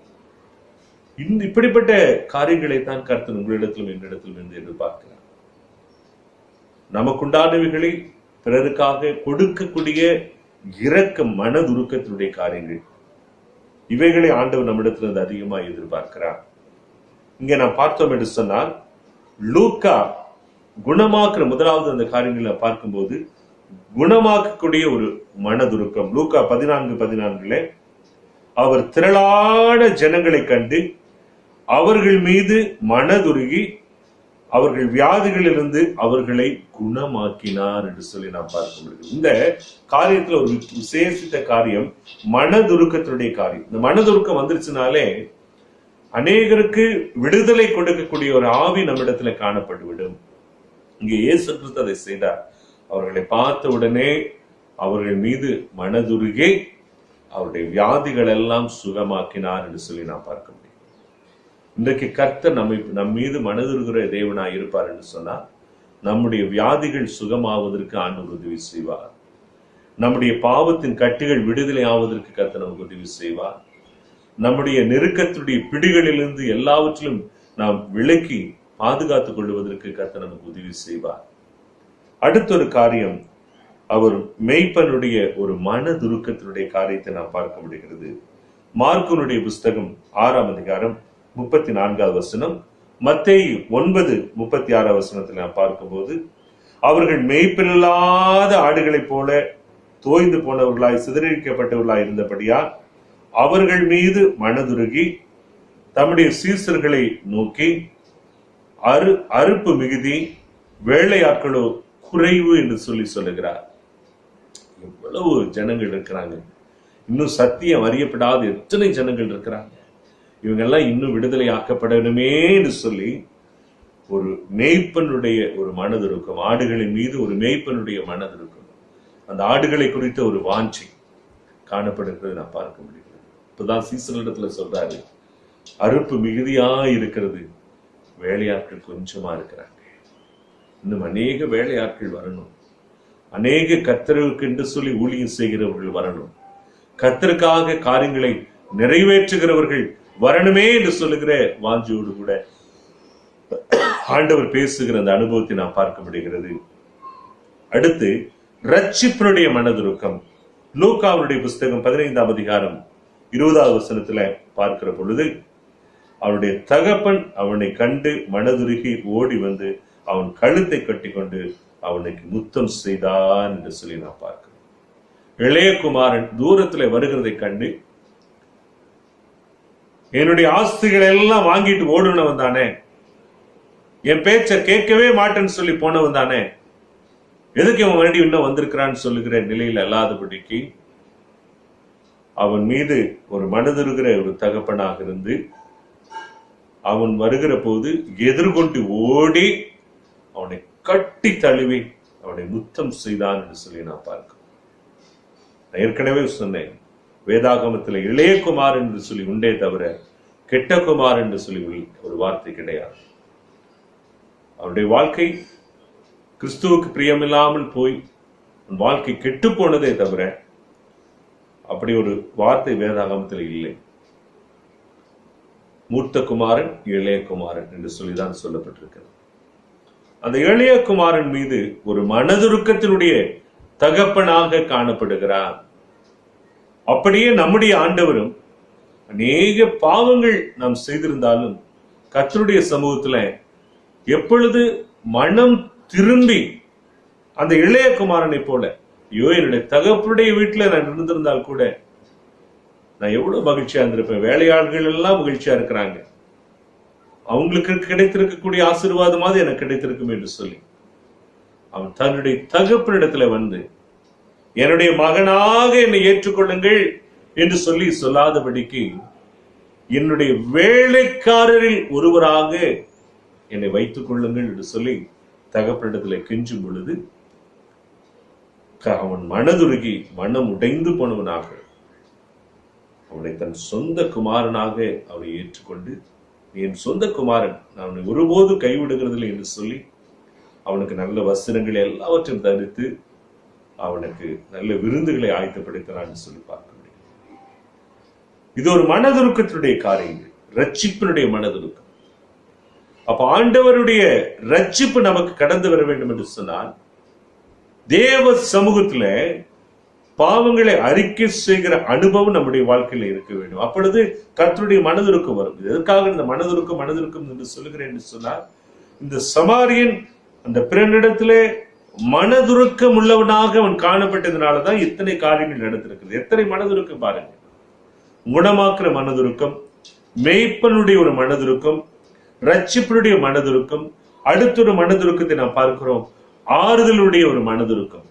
[SPEAKER 1] இப்படிப்பட்ட காரியங்களை தான் கர்த்தர் உங்களிடத்திலும் என்னிடத்திலும் இருந்து எதிர்பார்க்கிறார். நமக்குண்டானவைகளை பிறருக்காக கொடுக்கக்கூடிய இரக்க மனதுருக்கத்தினுடைய காரியங்கள், இவைகளை ஆண்டவர் நம்மிடத்திலிருந்து அதிகமாக எதிர்பார்க்கிறார். இங்க நாம் பார்த்தோம் என்று சொன்னால், லூக்கா குணமாக்குற முதலாவது அந்த காரியங்களை பார்க்கும்போது குணமாக்கக்கூடிய ஒரு மனதுருக்கம். லூக்கா 14:14 அவர் திரளான ஜனங்களை கண்டு அவர்கள் மீது மனதுருகி அவர்கள் வியாதிகளிலிருந்து அவர்களை குணமாக்கினார் என்று சொல்லி நாம் பார்க்க முடியும். இந்த காரியத்துல ஒரு விசேஷித்த காரியம் மனதுருக்கத்தினுடைய காரியம். இந்த மனதுருக்கம் வந்துருச்சுனாலே அநேகருக்கு விடுதலை கொடுக்கக்கூடிய ஒரு ஆவி நம்மிடத்துல காணப்பட்டுவிடும். இங்கே இயேசு கிறிஸ்து அதை செய்தார். அவர்களை பார்த்த உடனே அவர்கள் மீது மனதுருகி அவருடைய வியாதிகள் எல்லாம் சுகமாக்கினார் என்று சொல்லி நாம் பார்க்க முடியும். இன்றைக்கு கர்த்தர் நம் மீது மனதுருகிற தேவனாய் இருப்பார் என்று சொன்னால், நம்முடைய வியாதிகள் சுகமாவதற்கு ஆண்டவர் உதவி செய்வார். நம்முடைய பாவத்தின் கட்டுகள் விடுதலை ஆவதற்கு கர்த்தர் நமக்கு உதவி செய்வார். நம்முடைய நெருக்கத்துடைய பிடிகளிலிருந்து எல்லாவற்றிலும் நாம் விலக்கி பாதுகாத்துக் கொள்வதற்கு கர்த்தர் நமக்கு உதவி செய்வார். அடுத்த ஒரு காரியம், அவர் மெய்ப்பனுடைய ஒரு மனதுருக்கத்தினுடைய காரியத்தை நாம் பார்க்க முடிகிறது. மார்க்குனுடைய புஸ்தகம் 6ஆம் அதிகாரம் 34வது வசனம், மத்தேயு 9:36 வசனத்தில் நாம் பார்க்கும்போது, அவர்கள் மெய்ப்பில்லாத ஆடுகளைப் போல தோய்ந்து போனவர்களாய் சிதறடிக்கப்பட்டவர்களாய் இருந்தபடியால் அவர்கள் மீது மனதுருகி தம்முடைய சீசர்களை நோக்கி, அறுப்பு மிகுதி, வேலையாட்களோ குறைவு என்று சொல்லி சொல்லுகிறார். எவ்வளவு ஜனங்கள் இருக்கிறாங்க, இன்னும் சத்தியம் அறியப்படாத எத்தனை ஜனங்கள் இருக்கிறாங்க, இவங்கெல்லாம் இன்னும் விடுதலை ஆக்கப்படணுமே என்று சொல்லி ஒரு மேய்ப்பனுடைய ஒரு மனதிருக்கும், ஆடுகளின் மீது ஒரு மேய்ப்பனுடைய மனதிருக்கும், அந்த ஆடுகளை குறித்த ஒரு வாஞ்சை காணப்படுகிறது நான் பார்க்க முடியும். இப்பதான் சீசனிடத்துல சொல்றாரு, அறுப்பு மிகுதியா இருக்கிறது, வேலையாட்கள் கொஞ்சமா இருக்கிறாங்க, இன்னும் அநேக வேலையாட்கள் வரணும், அநேக கர்த்தருக்கு என்று சொல்லி ஊழியம் செய்கிறவர்கள் வரணும், கர்த்தருக்காக காரியங்களை நிறைவேற்றுகிறவர்கள் வரணுமே என்று சொல்லுகிற வாஞ்சியோடு கூட ஆண்டவர் பேசுகிற அந்த அனுபவத்தை நாம் பார்க்க முடிகிறது. அடுத்து ரட்சிப்பினுடைய மனதுருக்கம். லூக்காவுடைய புஸ்தகம் 15ஆம் அதிகாரம் 20வது வசனத்துல பார்க்கிற பொழுது, அவனுடைய தகப்பன் அவனை கண்டு மனதுருகி ஓடி வந்து அவன் கழுத்தை கட்டி கொண்டு அவனுக்கு முத்தம் செய்தான் என்று சொல்லி நான் பார்க்கிறேன். இளைய குமாரன் தூரத்துல வருகிறதை கண்டு, என்னுடைய ஆஸ்திகளை எல்லாம் வாங்கிட்டு ஓடுனவன் தானே, என் பேச்ச கேட்கவே மாட்டேன்னு சொல்லி போனவன் தானே, எதுக்கு இவன் மறுபடியும் இன்னும் வந்திருக்கிறான்னு சொல்லுகிற நிலையில் அல்லாதபடிக்கு அவன் மீது ஒரு மனதிருக்கிற ஒரு தகப்பனாக இருந்து அவன் வருகிற போது எதிர்கொண்டு ஓடி அவனை கட்டி தழுவி அவனை முத்தம் செய்தான் என்று சொல்லி நான் பார்க்கிறேன். நான் ஏற்கனவே சொன்னேன், வேதாகமத்தில் இளைய குமாரன் என்று சொல்லி உண்டே தவிர கெட்ட குமாரன் என்று சொல்லி ஒரு வார்த்தை கிடையாது. அவருடைய வாழ்க்கை கிறிஸ்துவுக்கு பிரியமில்லாமல் போய் வாழ்க்கை கெட்டு போனதே தவிர அப்படி ஒரு வார்த்தை வேதாகமத்தில் இல்லை. மூத்த குமாரன் இளைய குமாரன் என்று சொல்லிதான் சொல்லப்பட்டிருக்கிறது. அந்த இளைய குமாரன் மீது ஒரு மனதுருக்கத்தினுடைய தகப்பனாக காணப்படுகிறார். அப்படியே நம்முடைய ஆண்டவரும் அநேக பாவங்கள் நாம் செய்திருந்தாலும் கர்த்தருடைய சமூகத்துல எப்பொழுது மனம் திரும்பி அந்த இளைய குமாரனை போல, ஐயோ என்னுடைய தகப்பனுடைய வீட்டுல நான் இருந்திருந்தால் கூட நான் எவ்வளவு மகிழ்ச்சியா இருந்திருப்பேன், வேலையாள்கள் எல்லாம் மகிழ்ச்சியா இருக்கிறாங்க, அவங்களுக்கு கிடைத்திருக்கக்கூடிய ஆசீர்வாதமாவது எனக்கு கிடைத்திருக்கும் என்று சொல்லி அவன் தன்னுடைய தகப்பனிடத்துல வந்து என்னுடைய மகனாக என்னை ஏற்றுக்கொள்ளுங்கள் என்று சொல்லி சொல்லாதபடிக்கு என்னுடைய வேலைக்காரரில் ஒருவராக என்னை வைத்துக் கொள்ளுங்கள் என்று சொல்லி தகப்பனிடத்துல கெஞ்சும் பொழுது அவன் மனதுருகி மனம் உடைந்து போனவனாக அவனை தன் சொந்த குமாரனாக அவனை ஏற்றுக்கொண்டு, என் சொந்த குமாரன், நான் ஒருபோது கைவிடுகிறதில்லை என்று சொல்லி அவனுக்கு நல்ல வஸ்திரங்களை எல்லாவற்றையும் தரித்து அவனுக்கு நல்ல விருந்துகளை ஆயத்தப்படுத்தினான்னு சொல்லி பார்க்க முடியும். இது ஒரு மனதுருக்கத்தினுடைய காரியங்கள், ரட்சிப்பினுடைய மனதுருக்கம். அப்ப ஆண்டவருடைய ரட்சிப்பு நமக்கு கடந்து வர வேண்டும் என்று சொன்னால் தேவ சமூகத்துல பாவங்களை அறிக்கை செய்கிற அனுபவம் நம்முடைய வாழ்க்கையில இருக்க வேண்டும். அப்பொழுது கர்த்தருடைய மனதுருக்கம் வரும். எதற்காக இந்த மனதுருக்கம் என்று சொல்லுகிறேன் என்று சொன்னால், இந்த சமாரியன் அந்த பிறனிடத்திலே மனதுருக்கம் உள்ளவனாக அவன் காணப்பட்டதுனாலதான் இத்தனை காரியங்கள் நடந்திருக்கிறது. எத்தனை மனதுருக்கம் பாருங்க. குணமாக்குற மனதுருக்கம், மேய்ப்பனுடைய ஒரு மனதுருக்கம், ரட்சிப்பனுடைய மனதுருக்கம், அடுத்த ஒரு மனதுருக்கத்தை நாம் பார்க்கிறோம், ஆறுதலுடைய ஒரு மனதுருக்கம்.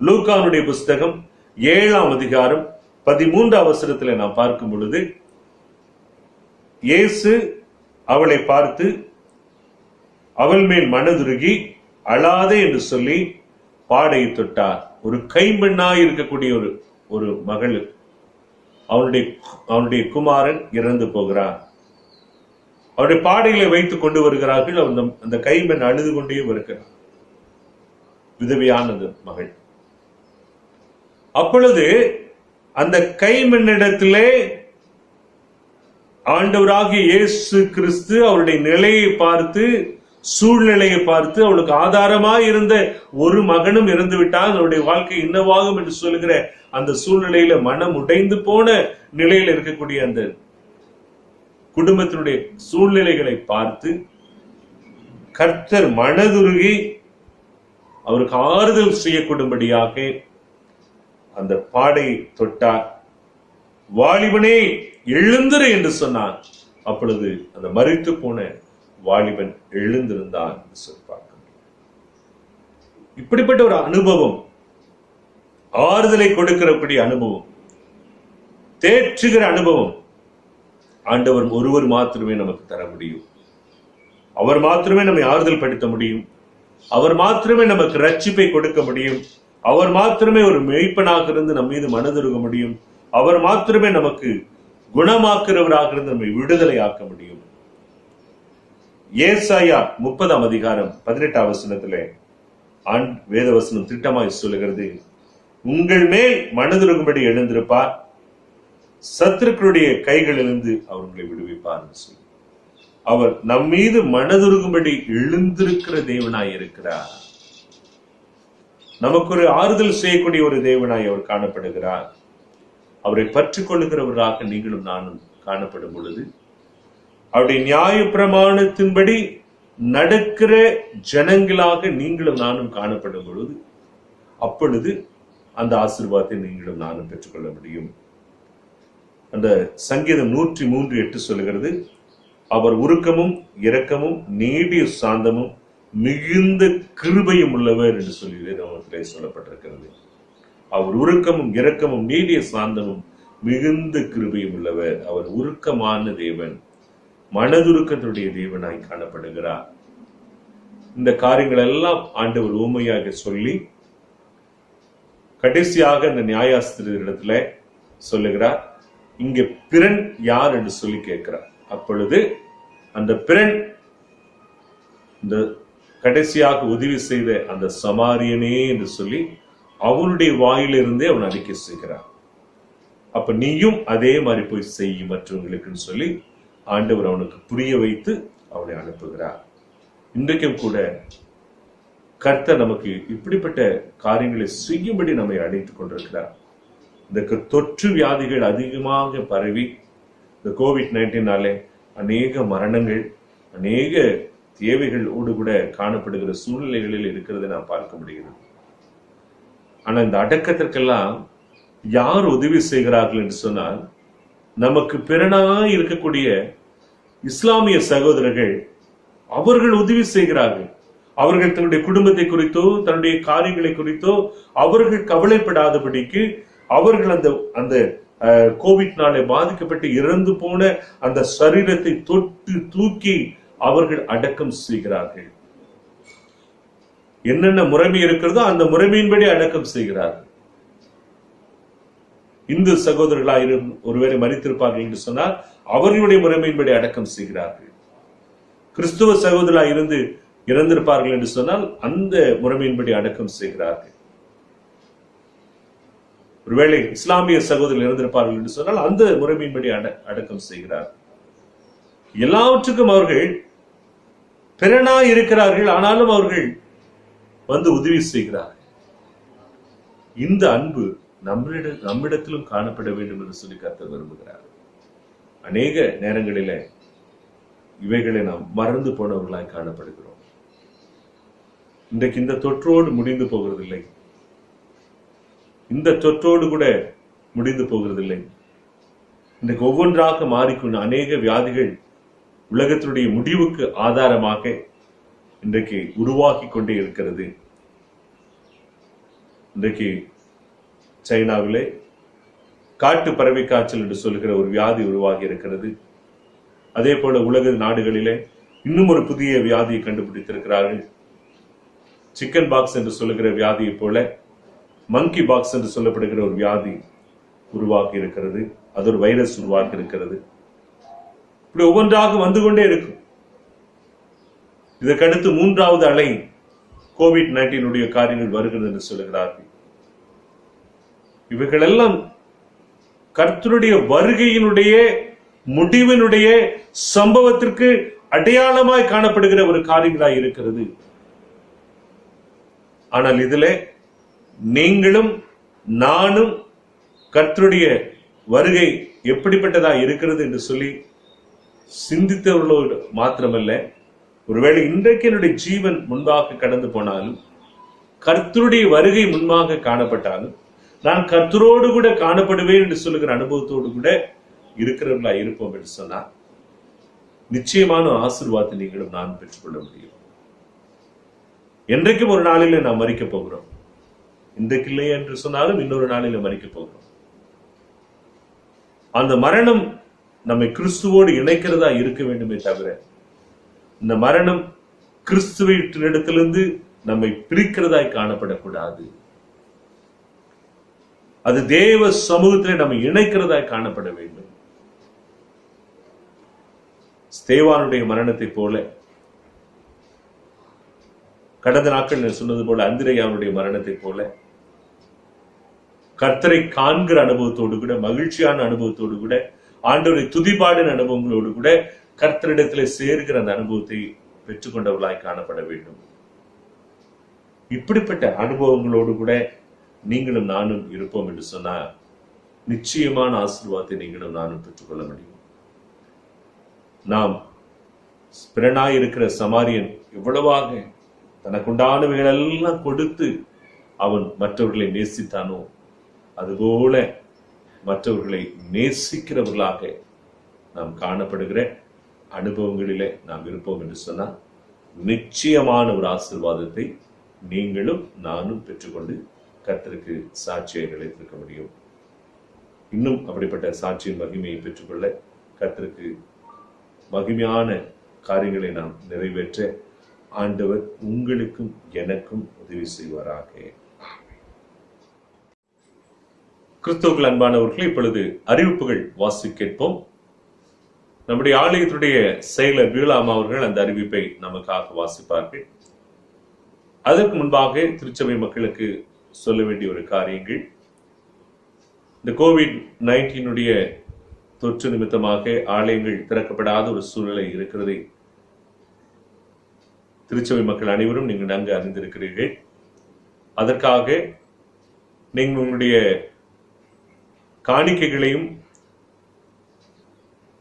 [SPEAKER 1] லூக்கானுடைய புஸ்தகம் 7ஆம் அதிகாரம் 13ஆம் வசனத்துல நாம் பார்க்கும் பொழுது, இயேசு அவளை பார்த்து அவள் மேல் மனதுருகி அழாதே என்று சொல்லி பாடையை தொட்டார். ஒரு கைம்பெண்ணாய் இருக்கக்கூடிய ஒரு மகள், அவனுடைய குமாரன் இறந்து போகிறார். அவருடைய பாடைகளை வைத்துக் கொண்டு வருகிறார்கள். அந்த கைம்பெண் அழுது கொண்டே வருகிறார், விதவையானது மகள். அப்பொழுது அந்த கைம்பெண்ணிடத்திலே ஆண்டவராகிய இயேசு கிறிஸ்து அவருடைய நிலையை பார்த்து, சூழ்நிலையை பார்த்து, அவளுக்கு ஆதாரமாய் இருந்த ஒரு மகனும் இறந்து விட்டால் அவருடைய வாழ்க்கை என்னவாகும் என்று சொல்லுகிற அந்த சூழ்நிலையில மனம் உடைந்து போன நிலையில இருக்கக்கூடிய அந்த குடும்பத்தினுடைய சூழ்நிலைகளை பார்த்து கர்த்தர் மனதுருகி அவருக்கு ஆறுதல் செய்யக்கூடும்படியாக அந்த பாடையை தொட்டார். வாலிபனே எழுந்திரு என்று சொன்னான். அப்பொழுது அந்த மரித்து போன வாலிபன் எழுந்திருந்தான் என்று சொல்லி பார்க்க முடியும். இப்படிப்பட்ட ஒரு அனுபவம், ஆறுதலை கொடுக்கிறபடி அனுபவம், தேற்றுகிற அனுபவம் ஆண்டவர் ஒருவர் மாத்திரமே நமக்கு தர முடியும். அவர் மாத்திரமே நம்மை ஆறுதல் படுத்த முடியும். அவர் மாத்திரமே நமக்கு ரட்சிப்பை கொடுக்க முடியும். அவர் மாத்திரமே ஒரு மேய்ப்பனாக இருந்து நம் மீது மனதுருக முடியும். அவர் மாத்திரமே நமக்கு குணமாக்குறவராக இருந்து நம்மை விடுதலை ஆக்க முடியும். ஏசாயா 30ஆம் அதிகாரம் 18ஆம் வசனத்திலே வேதவசனம் திட்டமாய் சொல்லுகிறது, உங்கள் மேல் மனதுருகும்படி எழுந்திருப்பார், சத்துருக்களுடைய கைகளிலிருந்து அவர்களை விடுவிப்பார். அவர் நம் மீது மனதுருகும்படி எழுந்திருக்கிற தேவனாய் இருக்கிறார். நமக்கு ஒரு ஆறுதல் செய்யக்கூடிய ஒரு தேவனாய் அவர் காணப்படுகிறார். அவரை பற்றிக் கொள்ளுகிறவராக நீங்களும் நானும் காணப்படும் பொழுது, அவருடைய நியாய பிரமாணத்தின்படி நடக்கிற ஜனங்களாக நீங்களும் நானும் காணப்படும் பொழுது, அப்பொழுது அந்த ஆசீர்வாதத்தை நீங்களும் நானும் பெற்றுக்கொள்ள முடியும். அந்த சங்கீதம் 103:8 சொல்லுகிறது, அவர் உருக்கமும் இரக்கமும் நீடிய சாந்தமும் மிகுந்த கிருபையும் உள்ளவர் என்று சொல்லி வேதத்திலே சொல்லப்பட்டிருக்கிறது. அவர் உருக்கமும் இரக்கமும் நீடிய சாந்தமும் மிகுந்த கிருபையும் உள்ளவர். அவர் உருக்கமான தேவன், மனதுருக்கத்துடைய தேவனாய் காணப்படுகிறார். இந்த காரியங்கள் எல்லாம் ஆண்டவர் ஊமையாக சொல்லி கடைசியாக அந்த நியாயாஸ்திரிடத்துல சொல்லுகிறார். இங்க பிறன் யார் என்று சொல்லி கேட்கிறார். அப்பொழுது அந்த பிறன் இந்த கடைசியாக உதவி செய்த அந்த சமாரியனே என்று சொல்லி அவனுடைய வாயிலிருந்தே அவன் அறிக்கை செய்கிறான். அப்ப நீயும் அதே மாதிரி போய் செய்யும் மற்றவங்களுக்குன்னு சொல்லி ஆண்டவர் அவனுக்கு புரிய வைத்து அவனை அனுப்புகிறார். இன்றைக்கும் கூட கர்த்தர் நமக்கு இப்படிப்பட்ட காரியங்களை செய்யும்படி நம்மை அழைத்துக் கொண்டிருக்கிறார். இந்த தொற்று வியாதிகள் அதிகமாக பரவி இந்த COVID-19 அநேக மரணங்கள், அநேக தேவைகளோடு கூட காணப்படுகிற சூழ்நிலைகளில் இருக்கிறதை நாம் பார்க்க முடிகிறது. ஆனா இந்த அடக்கத்திற்கெல்லாம் யார் உதவி செய்கிறார்கள் என்று சொன்னால், நமக்கு பிறனாய் இருக்கக்கூடிய இஸ்லாமிய சகோதரர்கள் அவர்கள் உதவி செய்கிறார்கள். அவர்கள் தன்னுடைய குடும்பத்தை குறித்தோ தன்னுடைய காரியங்களை குறித்தோ அவர்கள் கவலைப்படாதபடிக்கு அவர்கள் அந்த கோவிட்னாலே பாதிக்கப்பட்டு இறந்து போன அந்த சரீரத்தை தொட்டு தூக்கி அவர்கள் அடக்கம் செய்கிறார்கள். என்னென்ன முறைமை இருக்கிறதோ அந்த முறைமையின்படி அடக்கம் செய்கிறார்கள். இந்து சகோதரர்களாக ஒருவேளை மரித்திருப்பார்கள் என்று சொன்னால் அவர்களுடைய முறைமையின்படி அடக்கம் செய்கிறார்கள். கிறிஸ்துவ சகோதரர்களாக இருந்து இறந்திருப்பார்கள் என்று சொன்னால் அந்த முறைமையின்படி அடக்கம் செய்கிறார்கள். ஒருவேளை இஸ்லாமிய சகோதரர்கள் இறந்திருப்பார்கள் என்று சொன்னால் அந்த முறைமையின்படி அடக்கம் செய்கிறார்கள். எல்லாவற்றுக்கும் அவர்கள் பிறனாய் இருக்கிறார்கள், ஆனாலும் அவர்கள் வந்து உதவி செய்கிறார்கள். இந்த அன்பு நம்மிடத்திலும் காணப்பட வேண்டும் என்று சொல்லி கர்த்தர் விரும்புகிறார். அநேக நேரங்களில இவைகளை நாம் மறந்து போனவர்களாய் காணப்படுகிறோம். இன்றைக்கு இந்த தொற்றோடு முடிந்து போகிறதில்லை. இந்த தொற்றோடு கூட முடிந்து போகிறதில்லை. இன்றைக்கு ஒவ்வொன்றாக மாறிக்கொண்டு அநேக வியாதிகள் உலகத்தினுடைய முடிவுக்கு ஆதாரமாக இன்றைக்கு உருவாக்கி கொண்டே இருக்கிறது. இன்றைக்கு சைனாவிலே காட்டு பறவை காய்ச்சல் என்று சொல்லுகிற ஒரு வியாதி உருவாகி இருக்கிறது. அதே போல உலக நாடுகளிலே இன்னும் ஒரு புதிய வியாதியை கண்டுபிடித்திருக்கிறார்கள். சிக்கன் பாக்ஸ் என்று சொல்லுகிற வியாதியை போல மங்கி பாக்ஸ் என்று சொல்லப்படுகிற ஒரு வியாதி உருவாக்கி இருக்கிறது. அது ஒரு வைரஸ் உருவாக்கி இருக்கிறது. இப்படி ஒவ்வொன்றாக வந்து கொண்டே இருக்கும். இதற்கடுத்து 3வது அலை COVID-19 காரியங்கள் வருகிறது என்று சொல்லுகிறார்கள். இவைகளெல்லாம் கர்த்தருடைய வருகையினுடைய முடிவினுடைய சம்பவத்திற்கு அடையாளமாய் காணப்படுகிற ஒரு காரியங்களாய் இருக்கிறது. ஆனால் இதிலே நீங்களும் நானும் கர்த்தருடைய வருகை எப்படிப்பட்டதா இருக்கிறது என்று சொல்லி சிந்தித்தவர்களோடு மாத்திரமல்ல, ஒருவேளை இன்றைக்கு என்னுடைய ஜீவன் முன்பாக கடந்து போனாலும் கர்த்தருடைய வருகை முன்பாக காணப்பட்டாலும் நான் கர்த்தரோடு கூட காணப்படுவேன் என்று சொல்லுகிற அனுபவத்தோடு கூட இருக்கிறவர்களா இருப்போம் என்று சொன்னால் நிச்சயமான ஆசீர்வாதத்தை நீங்களும் நான் பெற்றுக்கொள்ள முடியும். என்றைக்கும் ஒரு நாளில நாம் மரிக்க போகிறோம். இன்றைக்கு இல்லை என்று சொன்னாலும் இன்னொரு நாளில மரிக்க போகிறோம். அந்த மரணம் நம்மை கிறிஸ்துவோடு இணைக்கிறதா இருக்க வேண்டுமே தவிர இந்த மரணம் கிறிஸ்துவிடத்திலிருந்து நம்மை பிரிக்கிறதாய் காணப்படக்கூடாது. அது தேவ சமூகத்திலே நம்மை இணைக்கிறதாய் காணப்பட வேண்டும். ஸ்தேவானுடைய மரணத்தை போல, கடந்த நாட்கள் சொன்னது போல அந்திரேயாவுடைய மரணத்தை போல கர்த்தரை காண்கிற அனுபவத்தோடு கூட, மகிழ்ச்சியான அனுபவத்தோடு கூட, ஆண்டவரை துதிபாடின அனுபவங்களோடு கூட கர்த்தரிடத்திலே சேர்கிற அந்த அனுபவத்தை பெற்றுக்கொண்டவர்களாய் காணப்பட வேண்டும். இப்படிப்பட்ட அனுபவங்களோடு கூட நீங்களும் நானும் இருப்போம் என்று சொன்னால் நிச்சயமான ஆசீர்வாதத்தை நீங்களும் நானும் பெற்றுக்கொள்ள முடியும். நாம் பிறனாய் இருக்கிற சமாரியன் எவ்வளவாக தனக்குண்டானவைகள் எல்லாம் கொடுத்து அவன் மற்றவர்களை நேசித்தானோ அதுபோல மற்றவர்களை நேசிக்கிறவர்களாக நாம் காணப்படுகிற அனுபவங்களிலே நாம் இருப்போம் என்று சொன்னால் நிச்சயமான ஒரு ஆசீர்வாதத்தை நீங்களும் நானும் பெற்றுக்கொண்டு கர்த்தருக்கு சாட்சியை நிலைத்திருக்க முடியும். இன்னும் அப்படிப்பட்ட சாட்சியின் மகிமையை பெற்றுக்கொள்ள கர்த்தருக்கு மகிமையான காரியங்களை நாம் நிறைவேற்ற ஆண்டவர் உங்களுக்கும் எனக்கும் உதவி செய்வாராக. கிறிஸ்துவுக்குள் அன்பானவர்களே, இப்பொழுது அறிவிப்புகள் வாசி கேட்போம். நம்முடைய ஆலயத்துடைய செயலர் பியூலாமா அவர்கள் அந்த அறிவிப்பை நமக்காக வாசிப்பார்கள். அதற்கு முன்பாக திருச்சபை மக்களுக்கு சொல்ல வேண்டிய ஒரு காரியங்கள். இந்த COVID-19 தொற்று நிமித்தமாக ஆலயங்கள் திறக்கப்படாத ஒரு சூழ்நிலை இருக்கிறதை திருச்சபை மக்கள் அனைவரும் நீங்கள் நன்கு அறிந்திருக்கிறீர்கள். அதற்காக நீங்கள் உங்களுடைய காணிக்கைகளையும்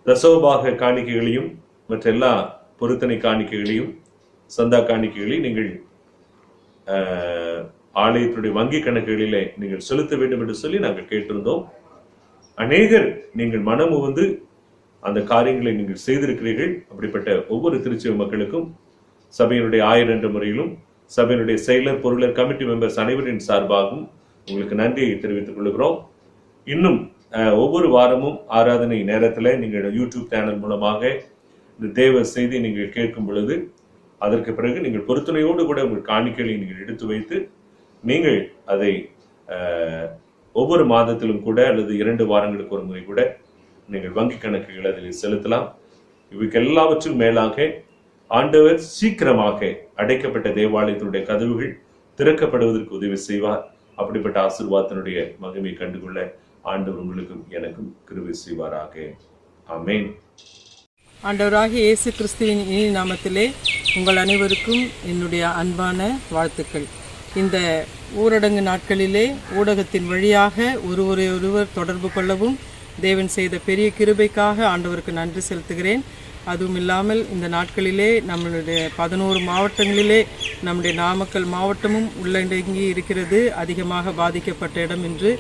[SPEAKER 1] தசோபாக காணிக்கைகளையும் மற்ற எல்லா பொருத்தனை காணிக்கைகளையும் சந்தா காணிக்கைகளையும் நீங்கள் ஆலயத்துடைய வங்கி கணக்குகளிலே நீங்கள் செலுத்த வேண்டும் என்று சொல்லி நாங்கள் கேட்டிருந்தோம். அநேகர் நீங்கள் மனம் உவந்து அந்த காரியங்களை நீங்கள் செய்திருக்கிறீர்கள். அப்படிப்பட்ட ஒவ்வொரு திருச்சபை மக்களுக்கும் சபையினுடைய ஆயர் என்ற முறையிலும் சபையினுடைய செயலர், பொருளர், கமிட்டி மெம்பர்ஸ் அனைவரின் சார்பாகவும் உங்களுக்கு நன்றியை தெரிவித்துக் கொள்கிறோம். இன்னும் ஒவ்வொரு வாரமும் ஆராதனை நேரத்தில் நீங்கள் யூடியூப் சேனல் மூலமாக இந்த தேவ செய்தி நீங்கள் கேட்கும் பொழுது அதற்கு பிறகு நீங்கள் பொருத்தனையோடு கூட உங்கள் காணிக்கைகளை நீங்கள் எடுத்து வைத்து நீங்கள் அதை ஒவ்வொரு மாதத்திலும் கூட அல்லது 2 வாரங்களுக்கு ஒரு முறை கூட நீங்கள் வங்கி கணக்குகள் அதில் செலுத்தலாம். இவைக்கு எல்லாவற்றும் மேலாக ஆண்டவர் சீக்கிரமாக அடைக்கப்பட்ட தேவாலயத்தினுடைய கதவுகள் திறக்கப்படுவதற்கு உதவி செய்வார். அப்படிப்பட்ட ஆசீர்வாதத்தினுடைய மகிமை கண்டுகொள்ள ஆண்டவர் உங்களுக்கும் எனக்கும் கிருபை செய்வாராக. ஆமென்.
[SPEAKER 2] ஆண்டவராகிய இயேசு கிறிஸ்துவின் இனி நாமத்திலே உங்கள் அனைவருக்கும் என்னுடைய அன்பான வாழ்த்துக்கள். இந்த ஊரடங்கு நாட்களிலே ஊடகத்தின் வழியாக ஒருவர் தொடர்பு கொள்ளவும் தேவன் செய்த பெரிய கிருபைக்காக ஆண்டவருக்கு நன்றி செலுத்துகிறேன். அதுவும் இல்லாமல் இந்த நாட்களிலே நம்மளுடைய 11 மாவட்டங்களிலே நம்முடைய நாமக்கல் மாவட்டமும் உள்ளடங்கி இருக்கிறது, அதிகமாக பாதிக்கப்பட்ட இடம் என்று.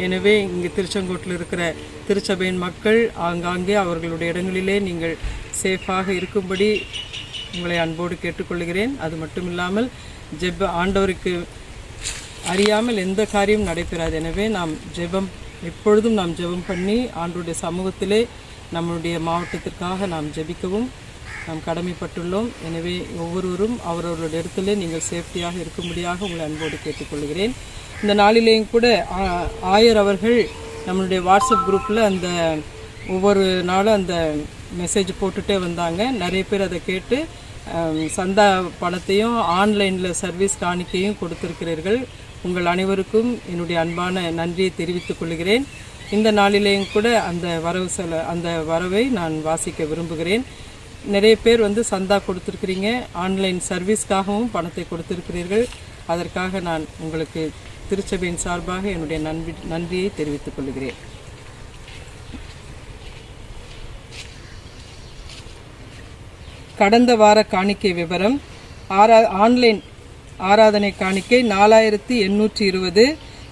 [SPEAKER 2] எனவே இங்கு திருச்செங்கோட்டில் இருக்கிற திருச்சபையின் மக்கள் ஆங்காங்கே அவர்களுடைய இடங்களிலே நீங்கள் சேஃபாக இருக்கும்படி உங்களை அன்போடு கேட்டுக்கொள்கிறேன். அது மட்டும் இல்லாமல் ஆண்டவருக்கு அறியாமல் எந்த காரியம் நடைபெறாது. எனவே எப்பொழுதும் நாம் ஜெபம் பண்ணி ஆண்டவருடைய சமூகத்திலே நம்முடைய மாவட்டத்திற்காக நாம் ஜெபிக்கவும் நாம் கடமைப்பட்டுள்ளோம். எனவே ஒவ்வொருவரும் அவரவருடைய இடத்துல நீங்கள் சேஃப்டியாக இருக்கும்படியாக உங்களை அன்போடு கேட்டுக்கொள்கிறேன். இந்த நாளிலேயும் கூட ஆயர் அவர்கள் நம்மளுடைய வாட்ஸ்அப் குரூப்பில் அந்த ஒவ்வொரு நாளும் அந்த மெசேஜ் போட்டுகிட்டே வந்தாங்க. நிறைய பேர் அதை கேட்டு சந்தா பணத்தையும் ஆன்லைனில் சர்வீஸ் காணிக்கையும் கொடுத்திருக்கிறீர்கள். உங்கள் அனைவருக்கும் என்னுடைய அன்பான நன்றியை தெரிவித்துக் கொள்கிறேன். இந்த நாளிலேயும் கூட அந்த வரவை நான் வாசிக்க விரும்புகிறேன். நிறைய பேர் சந்தா கொடுத்துருக்கிறீங்க, ஆன்லைன் சர்வீஸ்க்காகவும் பணத்தை கொடுத்திருக்கிறீர்கள். அதற்காக நான் உங்களுக்கு திருச்சபையின் சார்பாக என்னுடைய நன்றியை தெரிவித்துக் கொள்கிறேன். கடந்த வார காணிக்கை விவரம்: ஆன்லைன் ஆராதனை காணிக்கை 4820,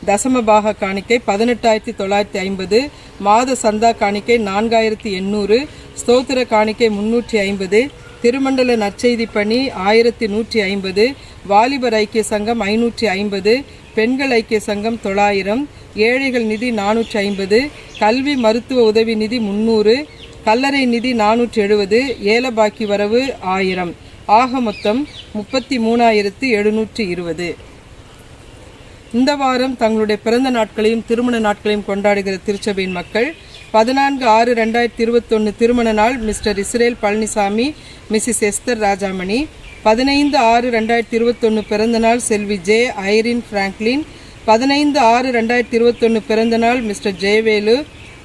[SPEAKER 2] தசமபாக காணிக்கை 18950, மாத சந்தா காணிக்கை 4800, ஸ்தோத்திர காணிக்கை 350, திருமண்டல நற்செய்தி பணி 1150, வாலிபர் ஐக்கிய சங்கம் 550, பெண்கள் ஐக்கிய சங்கம் 900, ஏழைகள் நிதி 450, கல்வி மருத்துவ உதவி நிதி 300, கல்லறை நிதி 470, ஏலபாக்கி வரவு 1000, ஆக மொத்தம் 33720. இந்த வாரம் தங்களுடைய பிறந்த நாட்களையும் திருமண நாட்களையும் கொண்டாடுகிற திருச்சபையின் மக்கள் 14/6/2021 திருமண நாள் mister Israel Palanisamy, missus Esther Rajamani. 15/6/2021 பிறந்த நாள் செல்வி ஜே ஐரின் பிராங்க்லின். 15/6/2021 பிறந்த நாள் மிஸ்டர் ஜெயவேலு.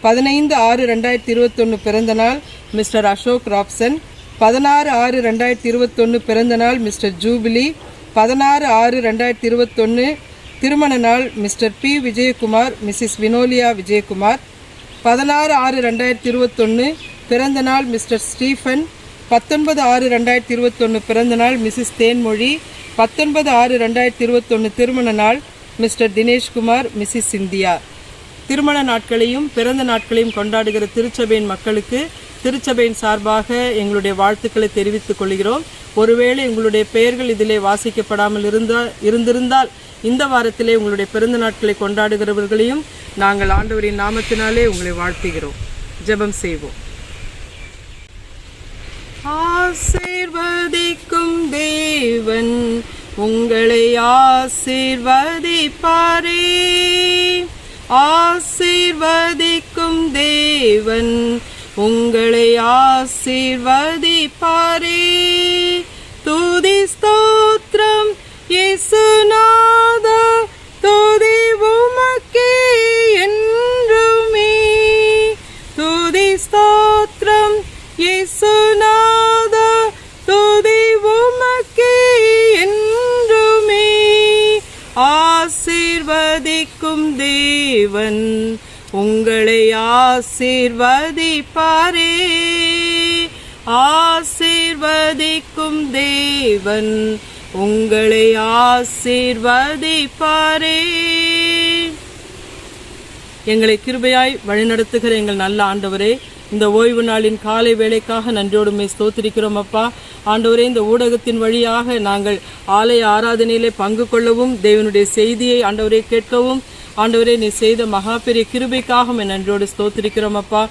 [SPEAKER 2] 15/6/2021 பிறந்த நாள் மிஸ்டர் அசோக் ராப்சன். 16/6/2021 பிறந்த நாள் மிஸ்டர் ஜூபிலி. 16/6/2021 திருமண நாள் mister P Vijayakumar, missus Vinolia Vijayakumar. 16/6/2021 பிறந்த நாள் மிஸ்டர் ஸ்டீஃபன். 19/6/2021 பிறந்த நாள் மிஸ்ஸஸ் தேன்மொழி. 19/6/2021 திருமண நாள் மிஸ்டர் தினேஷ்குமார், மிஸ்ஸஸ் சிந்தியா. திருமண நாட்களையும் பிறந்த நாட்களையும் கொண்டாடுகிற திருச்சபையின் மக்களுக்கு திருச்சபையின் சார்பாக எங்களுடைய வாழ்த்துக்களை தெரிவித்துக் கொள்கிறோம். ஒருவேளை உங்களுடைய பெயர்கள் இதிலே வாசிக்கப்படாமல் இருந்திருந்தால் இந்த வாரத்திலே உங்களுடைய பிறந்த நாட்களை கொண்டாடுகிறவர்களையும் நாங்கள் ஆண்டவரின் நாமத்தினாலே உங்களை வாழ்த்துகிறோம். ஜெபம் செய்வோம். ஆசீர்வதிக்கும் தேவன் உங்களை ஆசீர்வதிப்பாரே. ஆசீர்வதிக்கும் தேவன் உங்களை ஆசீர்வதிப்பாரே. துதி ஸ்தோத்திரம் இயேசுநாதா, துதி உமக்கே என்றுமே. துதி ஸ்தோத்திரம் இயேசுநாதா, துதி உமக்கே என்றுமே. ஆசீர்வதிக்கும் தேவன் உங்களை ஆசீர்வதிப்பாரே. ஆசீர்வதிக்கும் தேவன் உங்களை ஆசீர்வதிப்பாரே. எங்களை கிருபையாய் வழிநடத்துகிற எங்கள் நல்ல ஆண்டவரே, இந்த ஓய்வு நாளின் காலை வேளைக்காக நன்றியோடுமே ஸ்தோத்திரிக்கிறோம் அப்பா. ஆண்டவரே, இந்த ஊடகத்தின் வழியாக நாங்கள் ஆலய ஆராதனையிலே பங்கு கொள்ளவும், தேவனுடைய செய்தியை ஆண்டவரே கேட்கவும், ஆண்டவரே நீ செய்த மகா பெரிய கிருபைக்காக நன்றியோடு ஸ்தோத்திரிக்கிறோம் அப்பா.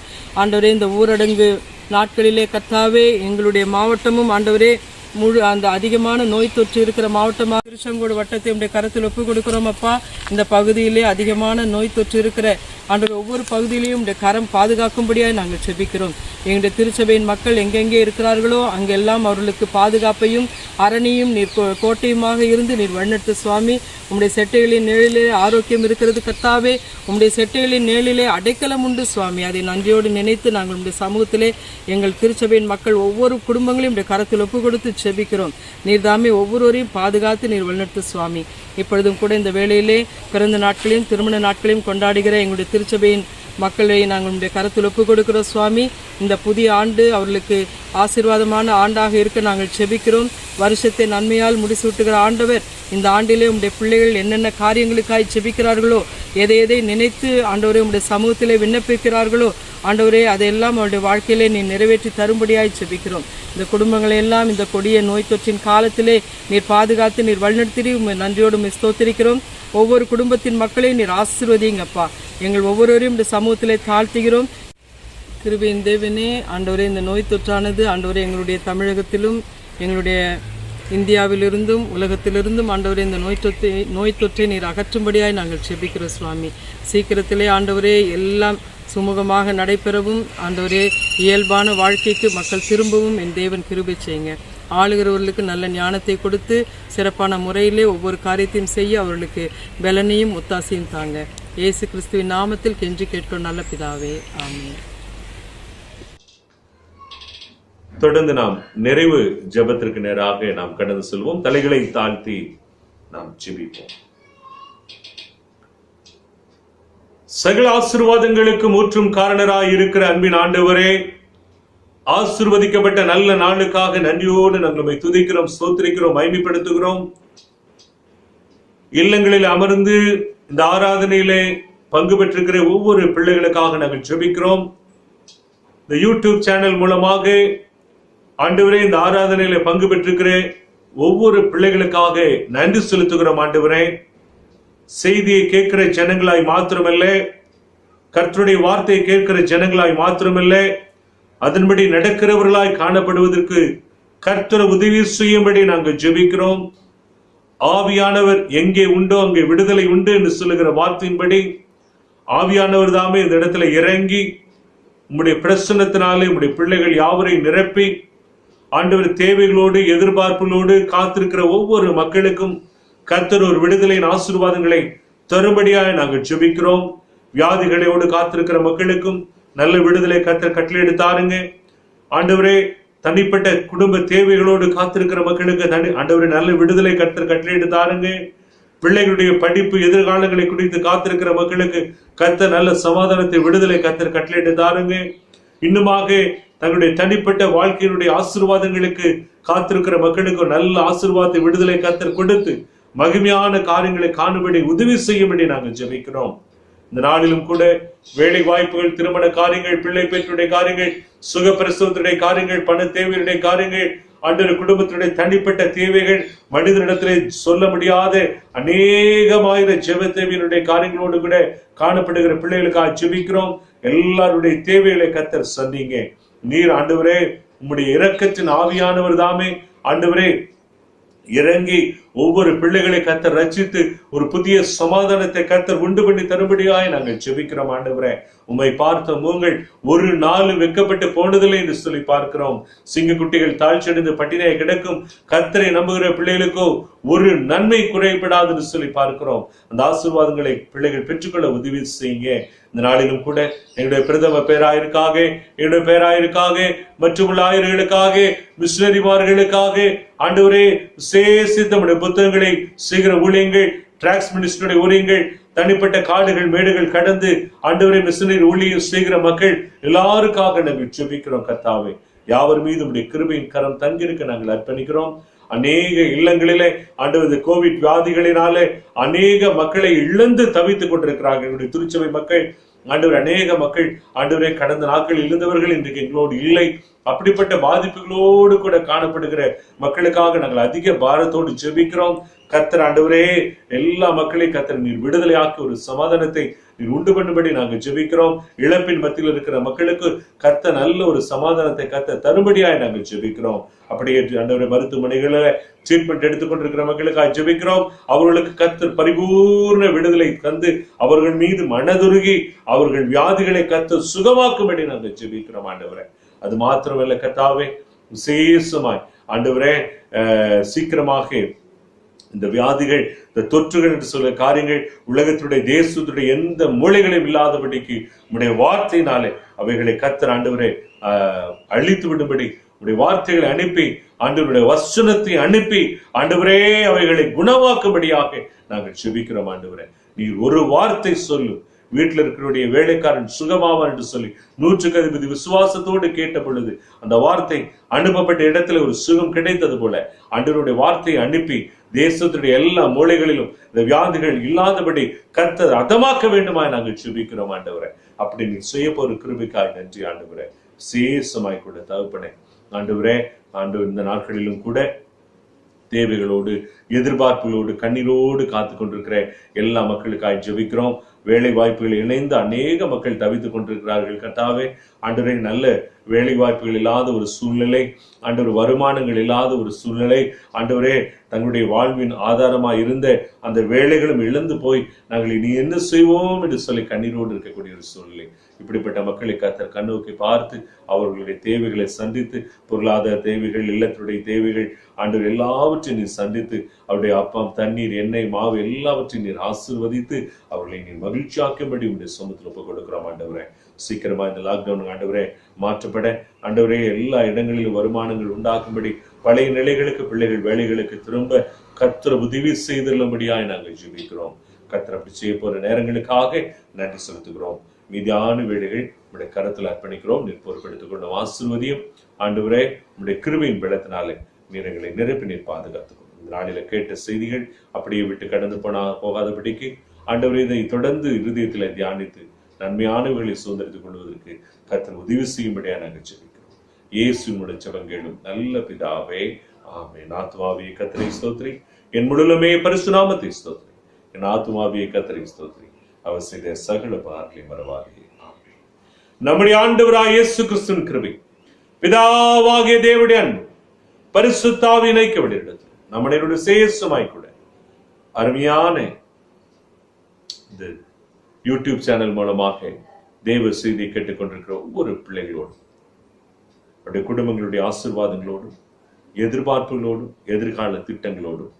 [SPEAKER 2] ஆண்டவரே, இந்த ஊரடங்கு நாட்களிலே கர்த்தாவே எங்களுடைய மாவட்டமும் ஆண்டவரே முழு அந்த அதிகமான நோய் தொற்று இருக்கிற மாவட்டமாக திருச்செங்கோடு வட்டத்தை உடைய கருத்தில் ஒப்பு கொடுக்கிறோம் அப்பா. இந்த பகுதியிலே அதிகமான நோய் தொற்று இருக்கிற ஆண்டவர் ஒவ்வொரு பகுதியிலையும் உடைய கரம் பாதுகாக்கும்படியாக நாங்கள் செபிக்கிறோம். எங்களுடைய திருச்சபையின் மக்கள் எங்கெங்கே இருக்கிறார்களோ அங்கெல்லாம் அவர்களுக்கு பாதுகாப்பையும் அரணியும் நீர் கோட்டையுமாக இருந்து நீர் வழிநடத்து சுவாமி. உம்முடைய செட்டைகளின் நிழலிலே ஆரோக்கியம் இருக்கிறது கர்த்தாவே. உம்முடைய செட்டைகளின் நிழலிலே அடைக்கலம் உண்டு சுவாமி. அதை நன்றியோடு நினைத்து நாங்கள் உம்முடைய சமூகத்திலே எங்கள் திருச்சபையின் மக்கள் ஒவ்வொரு குடும்பங்களையும் உடைய கரத்தில் ஒப்பு கொடுத்து செபிக்கிறோம். நீர் தாமே ஒவ்வொருவரையும் பாதுகாத்து நீர் வழிநடத்து சுவாமி. இப்பொழுதும் கூட இந்த வேளையிலே பிறந்த நாட்களையும் திருமண நாட்களையும் கொண்டாடுகிற எங்களுடைய திருச்சபையின் மக்களை நாங்கள் உடைய கருத்தில் ஒப்பு கொடுக்கிறோம் சுவாமி. இந்த புதிய ஆண்டு அவர்களுக்கு ஆசீர்வாதமான ஆண்டாக இருக்க நாங்கள் செபிக்கிறோம். வருஷத்தை நன்மையால் முடிசூட்டுகிற ஆண்டவர், இந்த ஆண்டிலே உடைய பிள்ளைகள் என்னென்ன காரியங்களுக்காய் செபிக்கிறார்களோ, எதை எதை நினைத்து ஆண்டவரே உடைய சமூகத்திலே விண்ணப்பிக்கிறார்களோ ஆண்டவரே, அதையெல்லாம் அவருடைய வாழ்க்கையிலே நீ நிறைவேற்றி தரும்படியாய் செபிக்கிறோம். இந்த குடும்பங்களை எல்லாம் இந்த கொடிய நோய் தொற்றின் காலத்திலே நீர் பாதுகாத்து நீர் வழிநடத்தி நன்றியோடு ஸ்தோத்திரிக்கிறோம். ஒவ்வொரு குடும்பத்தின் மக்களையும் நீர் ஆசீர்வதிங்கப்பா. எங்கள் ஒவ்வொருவரையும் இந்த சமூகத்திலே தாழ்த்துகிறோம். கிருபையின் தேவனே, ஆண்டவரே, இந்த நோய் தொற்றானது ஆண்டவரே எங்களுடைய தமிழகத்திலும் எங்களுடைய இந்தியாவிலிருந்தும் உலகத்திலிருந்தும் ஆண்டவரே இந்த நோய் தொற்றை நீர் அகற்றும்படியாய் நாங்கள் செபிக்கிறோம் சுவாமி. சீக்கிரத்திலே ஆண்டவரே எல்லாம் சுமூகமாக நடைபெறவும் ஆண்டவரே இயல்பான வாழ்க்கைக்கு மக்கள் திரும்பவும் என் தேவன் கிருபை செய்யுங்க. ஆளுகிறவர்களுக்கு நல்ல ஞானத்தை கொடுத்து சிறப்பான முறையிலே ஒவ்வொரு காரியத்தையும் செய்ய அவர்களுக்கு பலனையும் ஒத்தாசையும் தாங்க. இயேசு கிறிஸ்துவின் நாமத்தில் கெஞ்சி கேட்கும் நல்ல பிதாவே, ஆமென்.
[SPEAKER 1] தொடர்ந்து நாம் நிறைவு ஜெபத்திற்கு நேராக நாம் கடந்து செல்வோம். தலைகளை தாழ்த்தி நாம் ஜெபிப்போம். சகல ஆசீர்வாதங்களுக்கு மூற்றும் காரணராய் இருக்கிற அன்பின் ஆண்டவரே, ஆசீர்வதிக்கப்பட்ட நல்ல நாளுக்காக நன்றியோடு நாங்கள் துதிக்கிறோம், ஸ்தோத்திரிக்கிறோம், மகிமைப்படுத்துகிறோம். இல்லங்களில் அமர்ந்து இந்த ஆராதனையிலே பங்கு பெற்றிருக்கிற ஒவ்வொரு பிள்ளைகளுக்காக நாங்கள் ஜெபிக்கிறோம். இந்த யூடியூப் சேனல் மூலமாக ஆண்டவரே இந்த ஆராதனையில பங்கு பெற்றிருக்கிற ஒவ்வொரு பிள்ளைகளுக்காக நன்றி செலுத்துகிறோம். ஆண்டவரே, செய்தியை கேட்கிற ஜனங்களாய் மாத்திரமல்ல, கர்த்தருடைய வார்த்தையை கேட்கிற ஜனங்களாய் மாத்திரமல்ல, அதன்படி நடக்கிறவர்களாய் காணப்படுவதற்கு கர்த்தர் உதவி செய்யும்படி நாங்கள் ஜெபிக்கிறோம். ஆவியானவர் எங்கே உண்டோ அங்கே விடுதலை உண்டு என்று சொல்லுகிற வார்த்தையின்படி ஆவியானவர் தாமே இந்த இடத்துல இறங்கி உம்முடைய பிரசன்னத்தினாலே உம்முடைய பிள்ளைகள் யாவரையும் நிரப்பி ஆண்டவர் தேவைகளோடு எதிர்பார்ப்புகளோடு காத்திருக்கிற ஒவ்வொரு மக்களுக்கும் கர்த்தர் ஒரு விடுதலையின் ஆசீர்வாதங்களை தரும்படியாக நாங்கள் ஜெபிக்கிறோம். வியாதிகளோடு காத்திருக்கிற மக்களுக்கும் நல்ல விடுதலை கர்த்தர் கட்டளையிடுத்தாருங்க. ஆண்டவரே, தனிப்பட்ட குடும்ப தேவைகளோடு காத்திருக்கிற மக்களுக்கு ஆண்டவரே நல்ல விடுதலை கர்த்தர் கட்டளையிடுத்தாருங்க. பிள்ளைகளுடைய படிப்பு எதிர்காலங்களை குறித்து காத்திருக்கிற மக்களுக்கு கர்த்தர் நல்ல சமாதானத்தை விடுதலை கர்த்தர் கட்டளையிடுத்தாருங்க. இன்னுமாக தங்களுடைய தனிப்பட்ட வாழ்க்கையினுடைய ஆசீர்வாதங்களுக்கு காத்திருக்கிற மக்களுக்கு நல்ல ஆசீர்வாதத்தை விடுதலை கர்த்தர் கொடுத்து மகிமையான காரியங்களை காணும்படி உதவி செய்யும்படி நாங்கள் ஜெபிக்கிறோம். இந்த நாளிலும் கூட வேலை வாய்ப்புகள், திருமண காரியங்கள், பிள்ளை பெற்றுடைய காரியங்கள், சுகப்பிரசவத்துடைய காரியங்கள், பண தேவையுடைய காரியங்கள், ஆண்டவர் குடும்பத்துடைய தனிப்பட்ட தேவைகள், மனிதனிடத்திலே சொல்ல முடியாத அநேகமாயிர ஜெப தேவையினுடைய காரியங்களோடு கூட காணப்படுகிற பிள்ளைகளுக்காக ஜெபிக்கிறோம். எல்லாருடைய தேவைகளை கர்த்தர் சந்திங்க. நீர் ஆண்டவரே உம்முடைய இரக்கத்தின் ஆவியானவர் தாமே ஆண்டவரே இறங்கி ஒவ்வொரு பிள்ளைகளை கர்த்தர் ரட்சித்து ஒரு புதிய சமாதானத்தை கர்த்தர் உண்டு பண்ணி தரும்படியாய் நாங்கள் ஜெபிக்கிறோம் ஆண்டவரே. உம்மை பார்த்த மூங்கள் ஒரு நாள் வெட்கப்பட்டு போனதில்லை என்று சொல்லி பார்க்கிறோம். சிங்கக்குட்டிகள் தாழ்ச்சியடைந்து பட்டினியை கிடக்கும் கர்த்தரை நம்புகிற பிள்ளைகளுக்கோ ஒரு நன்மை குறைபடாது என்று சொல்லி பார்க்கிறோம். அந்த ஆசீர்வாதங்களை பிள்ளைகள் பெற்றுக்கொள்ள உதவி செய்யுங்க. இந்த நாளிலும் கூட என்னுடைய பிரதம பேராயிருக்காக, என்னுடைய பேராயிருக்காக, மற்றுமுள்ள ஆயர்களுக்காக, மிஷனரிமார்களுக்காக ஆண்டவரே விசேஷித்த நம்முடைய புத்தகங்களை செய்கிற ஊழியங்கள், டிராக்ஸ் மினிஸ்டருடைய ஊழியங்கள், தனிப்பட்ட காடுகள் மேடுகள் கடந்து ஆண்டவரை மிஷனரி ஊழியம் செய்கிற மக்கள் எல்லாருக்காக நாங்கள் ஜெபிக்கிறோம் கர்த்தாவே. யாவர் மீது உடைய கிருபையின் கரம் தங்கியிருக்க நாங்கள் அர்ப்பணிக்கிறோம். அநேக இல்லங்களிலே ஆண்டவர் கோவிட் வியாதிகளினாலே அநேக மக்களை இழந்து தவித்துக் கொண்டிருக்கிறார்கள். எங்களுடைய திருச்சபை மக்கள் ஆண்டவர், அநேக மக்கள் ஆண்டவரே கடந்த நாட்களில் இருந்தவர்கள் இன்றைக்கு எங்களோடு இல்லை. அப்படிப்பட்ட பாதிப்புகளோடு கூட காணப்படுகிற மக்களுக்காக நாங்கள் அதிக பாரத்தோடு ஜெபிக்கிறோம். கர்த்தர் ஆண்டவரே எல்லா மக்களையும் கர்த்தர் நீர் விடுதலையாக்கி ஒரு சமாதானத்தை நீர் உண்டு பண்ணும்படி நாங்கள் ஜெபிக்கிறோம். இழப்பின் மத்தியில் இருக்கிற மக்களுக்கு கர்த்தர் நல்ல ஒரு சமாதானத்தை கர்த்தர் தரும்படியாய் நாங்கள் ஜெபிக்கிறோம். அப்படியே ஆண்டவரே மருத்துவமனைகளில் ட்ரீட்மெண்ட் எடுத்துக்கொண்டிருக்கிற மக்களுக்காக ஜெபிக்கிறோம். அவர்களுக்கு கர்த்தர் பரிபூர்ண விடுதலை தந்து அவர்கள் மீது மனதுருகி அவர்கள் வியாதிகளை கர்த்தர் சுகமாக்கும்படி நாங்கள் ஜெபிக்கிறோம் ஆண்டவரே. அது மாத்திரமல்ல கர்த்தாவே, விசேஷமாய் ஆண்டவரே சீக்கிரமாக இந்த வியாதிகள், இந்த தொற்றுகள் என்று சொல்ல காரியங்கள் உலகத்துடைய தேசத்துடைய எந்த மூலைகளையும் இல்லாதபடிக்கு உடைய வார்த்தையினாலே அவைகளை கர்த்தர் ஆண்டவரே அழித்து விடும்படி உடைய வார்த்தைகளை அனுப்பி, ஆண்டவருடைய வசனத்தை அனுப்பி ஆண்டவரே அவைகளை குணமாக்கும்படியாக நாங்கள் ஜெபிக்கிறோம் ஆண்டவரே. நீர் ஒரு வார்த்தை சொல்லு, வீட்டில் இருக்கிற வேலைக்காரன் சுகமாவான் என்று சொல்லி 100% விசுவாசத்தோடு கேட்ட பொழுது அந்த வார்த்தை அனுப்பப்பட்ட இடத்துல ஒரு சுகம் கிடைத்தது போல ஆண்டவருடைய வார்த்தையை அனுப்பி தேசத்துடைய எல்லா மூலைகளிலும் இந்த வியாதிகள் இல்லாதபடி கர்த்தர் அதமாக்க வேண்டுமா நாங்கள் ஜெபிக்கிறோம் ஆண்டவரே. அப்படி நீ செய்ய போற கிருபைக்காய் நன்றி ஆண்டவரே. விசேஷமாய் கூட தகப்பனே ஆண்டவரே, ஆண்டவர் இந்த நாட்களிலும் கூட தேவைகளோடு எதிர்பார்ப்புகளோடு கண்ணீரோடு காத்து கொண்டிருக்கிற எல்லா மக்களுக்காய் ஜெபிக்கிறோம். வேலை வாய்ப்புகள் இணைந்து அநேக மக்கள் தவித்துக் கொண்டிருக்கிறார்கள் கர்த்தாவே. ஆண்டவரே, நல்ல வேலை வாய்ப்புகள் இல்லாத ஒரு சூழ்நிலை, ஆண்டவர் வருமானங்கள் இல்லாத ஒரு சூழ்நிலை, ஆண்டவரே தங்களுடைய வாழ்வின் ஆதாரமாய் இருந்த அந்த வேலைகளும் இழந்து போய் நாங்கள் இனி என்ன செய்வோம் என்று சொல்லி கண்ணீரோடு இருக்கக்கூடிய ஒரு சூழ்நிலை. இப்படிப்பட்ட மக்களை கர்த்தர் கண்ணோக்கி பார்த்து அவர்களுடைய தேவைகளை சந்தித்து, பொருளாதார தேவைகள், இல்லத்துடைய தேவைகள் ஆண்டவர் எல்லாவற்றையும் நீர் சந்தித்து அவருடைய அப்பம், தண்ணீர், எண்ணெய், மாவு எல்லாவற்றையும் நீர் ஆசீர்வதித்து அவர்களை நீர் மகிழ்ச்சியாக்கும்படி உடைய சமூகத்தில் ஒப்புக் கொடுக்கிறோம் ஆண்டவரே. சீக்கிரமா இந்த லாக்டவுன் ஆண்டவரே மாற்றப்பட ஆண்டவரே எல்லா இடங்களிலும் வருமானங்கள் உண்டாக்கும்படி பழைய நிலைகளுக்கு பிள்ளைகள் வேலைகளுக்கு திரும்ப கர்த்தர் உதவி செய்துள்ளபடியாய் நாங்கள் ஜெபிக்கிறோம். கர்த்தர் அப்படி செய்ய போற நேரங்களுக்காக நன்றி செலுத்துகிறோம். மீதியான வேலைகள் உடைய கரத்தில் அர்ப்பணிக்கிறோம். நீர் பொறுப்பெடுத்துக் கொண்ட ஆசீர்வதியும் ஆண்டவரே உடைய கிருபையின் பலத்தினாலே நீர் எங்களை நிரப்பி நீர் பாதுகாத்துக்கணும். இந்த நாளில கேட்ட செய்திகள் அப்படியே விட்டு கடந்து போகாதபடிக்கு ஆண்டவரே இதை தொடர்ந்து இருதயத்தில் தியானித்து நன்மையானவர்களை சுதந்திரத்துக் கொள்வதற்கு கர்த்தர் உதவி செய்யும்படியா நாங்கள் ஜெபிக்கிறோம். இயேசுவினுடைய ஜெபங்களும் நல்ல பிதாவே, ஆமென். ஆத்துமாவே கர்த்தரை ஸ்தோத்திரி, என் முழுமே பரிசுத்த நாமத்தை ஸ்தோத்திரி. என் ஆத்துமாவே கர்த்தரை ஸ்தோத்திரி, அவர் செய்த சகல பாரங்களை மறவாதே. ஆமென். நம்முடைய ஆண்டவராகிய இயேசு கிறிஸ்துவின் கிருபை, பிதாவாகிய தேவனுடைய அன்பு, பரிசுத்த ஆவியின் ஐக்கியம் நம்முடைய சேஷமாய் கூட அருமையான இந்த யூடியூப் சேனல் மூலமாக தேவ செய்தியை கேட்டுக்கொண்டிருக்கிற ஒவ்வொரு பிள்ளைகளோடும், அவருடைய குடும்பங்களுடைய ஆசீர்வாதங்களோடும், எதிர்பார்ப்புகளோடும், எதிர்கால திட்டங்களோடும்,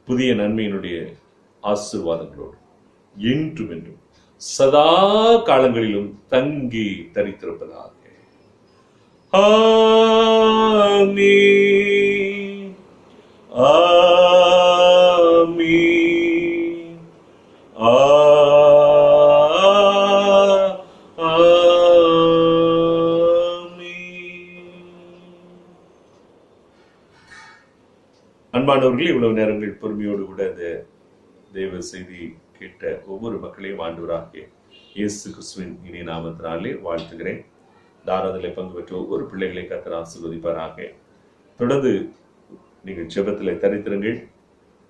[SPEAKER 1] புதிய நன்மையினுடைய ஆசீர்வாதங்களோடும் என்றும் என்றும் சதா காலங்களிலும் தங்கி தரித்திருப்பதாக. ஆமென், ஆமென், அன்பானவர்கள், இவ்வளவு நேரங்கள் பொறுமையோடு கூட இந்த தேவ செய்தி கேட்ட ஒவ்வொரு மக்களையும் ஆண்டவராகிய இயேசு கிறிஸ்துவின் இனிய நாமத்தினாலே வாழ்த்துகிறேன். தாராளத்தில் பங்கு பெற்ற ஒவ்வொரு பிள்ளைகளை கர்த்தர் ஆசீர்வதிப்பாராக. தொடர்ந்து நீங்கள் ஜெபத்தில் தரித்திருங்கள்.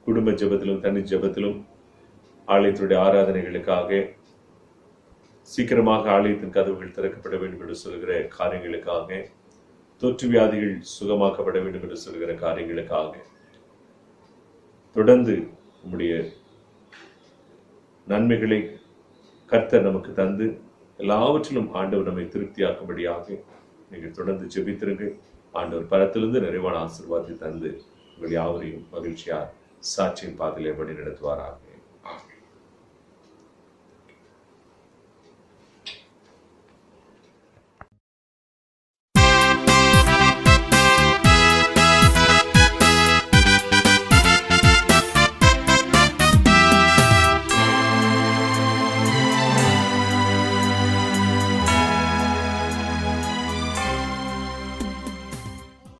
[SPEAKER 1] குடும்ப ஜெபத்திலும் தனி ஜெபத்திலும் ஆலயத்துடைய ஆராதனைகளுக்காக, சீக்கிரமாக ஆலயத்தின் கதவுகள் திறக்கப்பட வேண்டும் என்று சொல்கிற காரியங்களுக்காக, தொற்று வியாதிகள் சுகமாக்கப்பட வேண்டும் என்று சொல்கிற காரியங்களுக்காக, தொடர்ந்து உம்முடைய நன்மைகளை கர்த்தர் நமக்கு தந்து எல்லாவற்றிலும் ஆண்டவர் நம்மை திருப்தியாக்கும்படியாக நீங்கள் தொடர்ந்து ஜெபித்திருங்கள். ஆண்டவர் பரத்திலிருந்து நிறைவான ஆசீர்வாதத்தை தந்து உங்கள் யாவரையும் மகிழ்ச்சியார் சாட்சியின் பாதையிலே வழி நடத்துவாராக.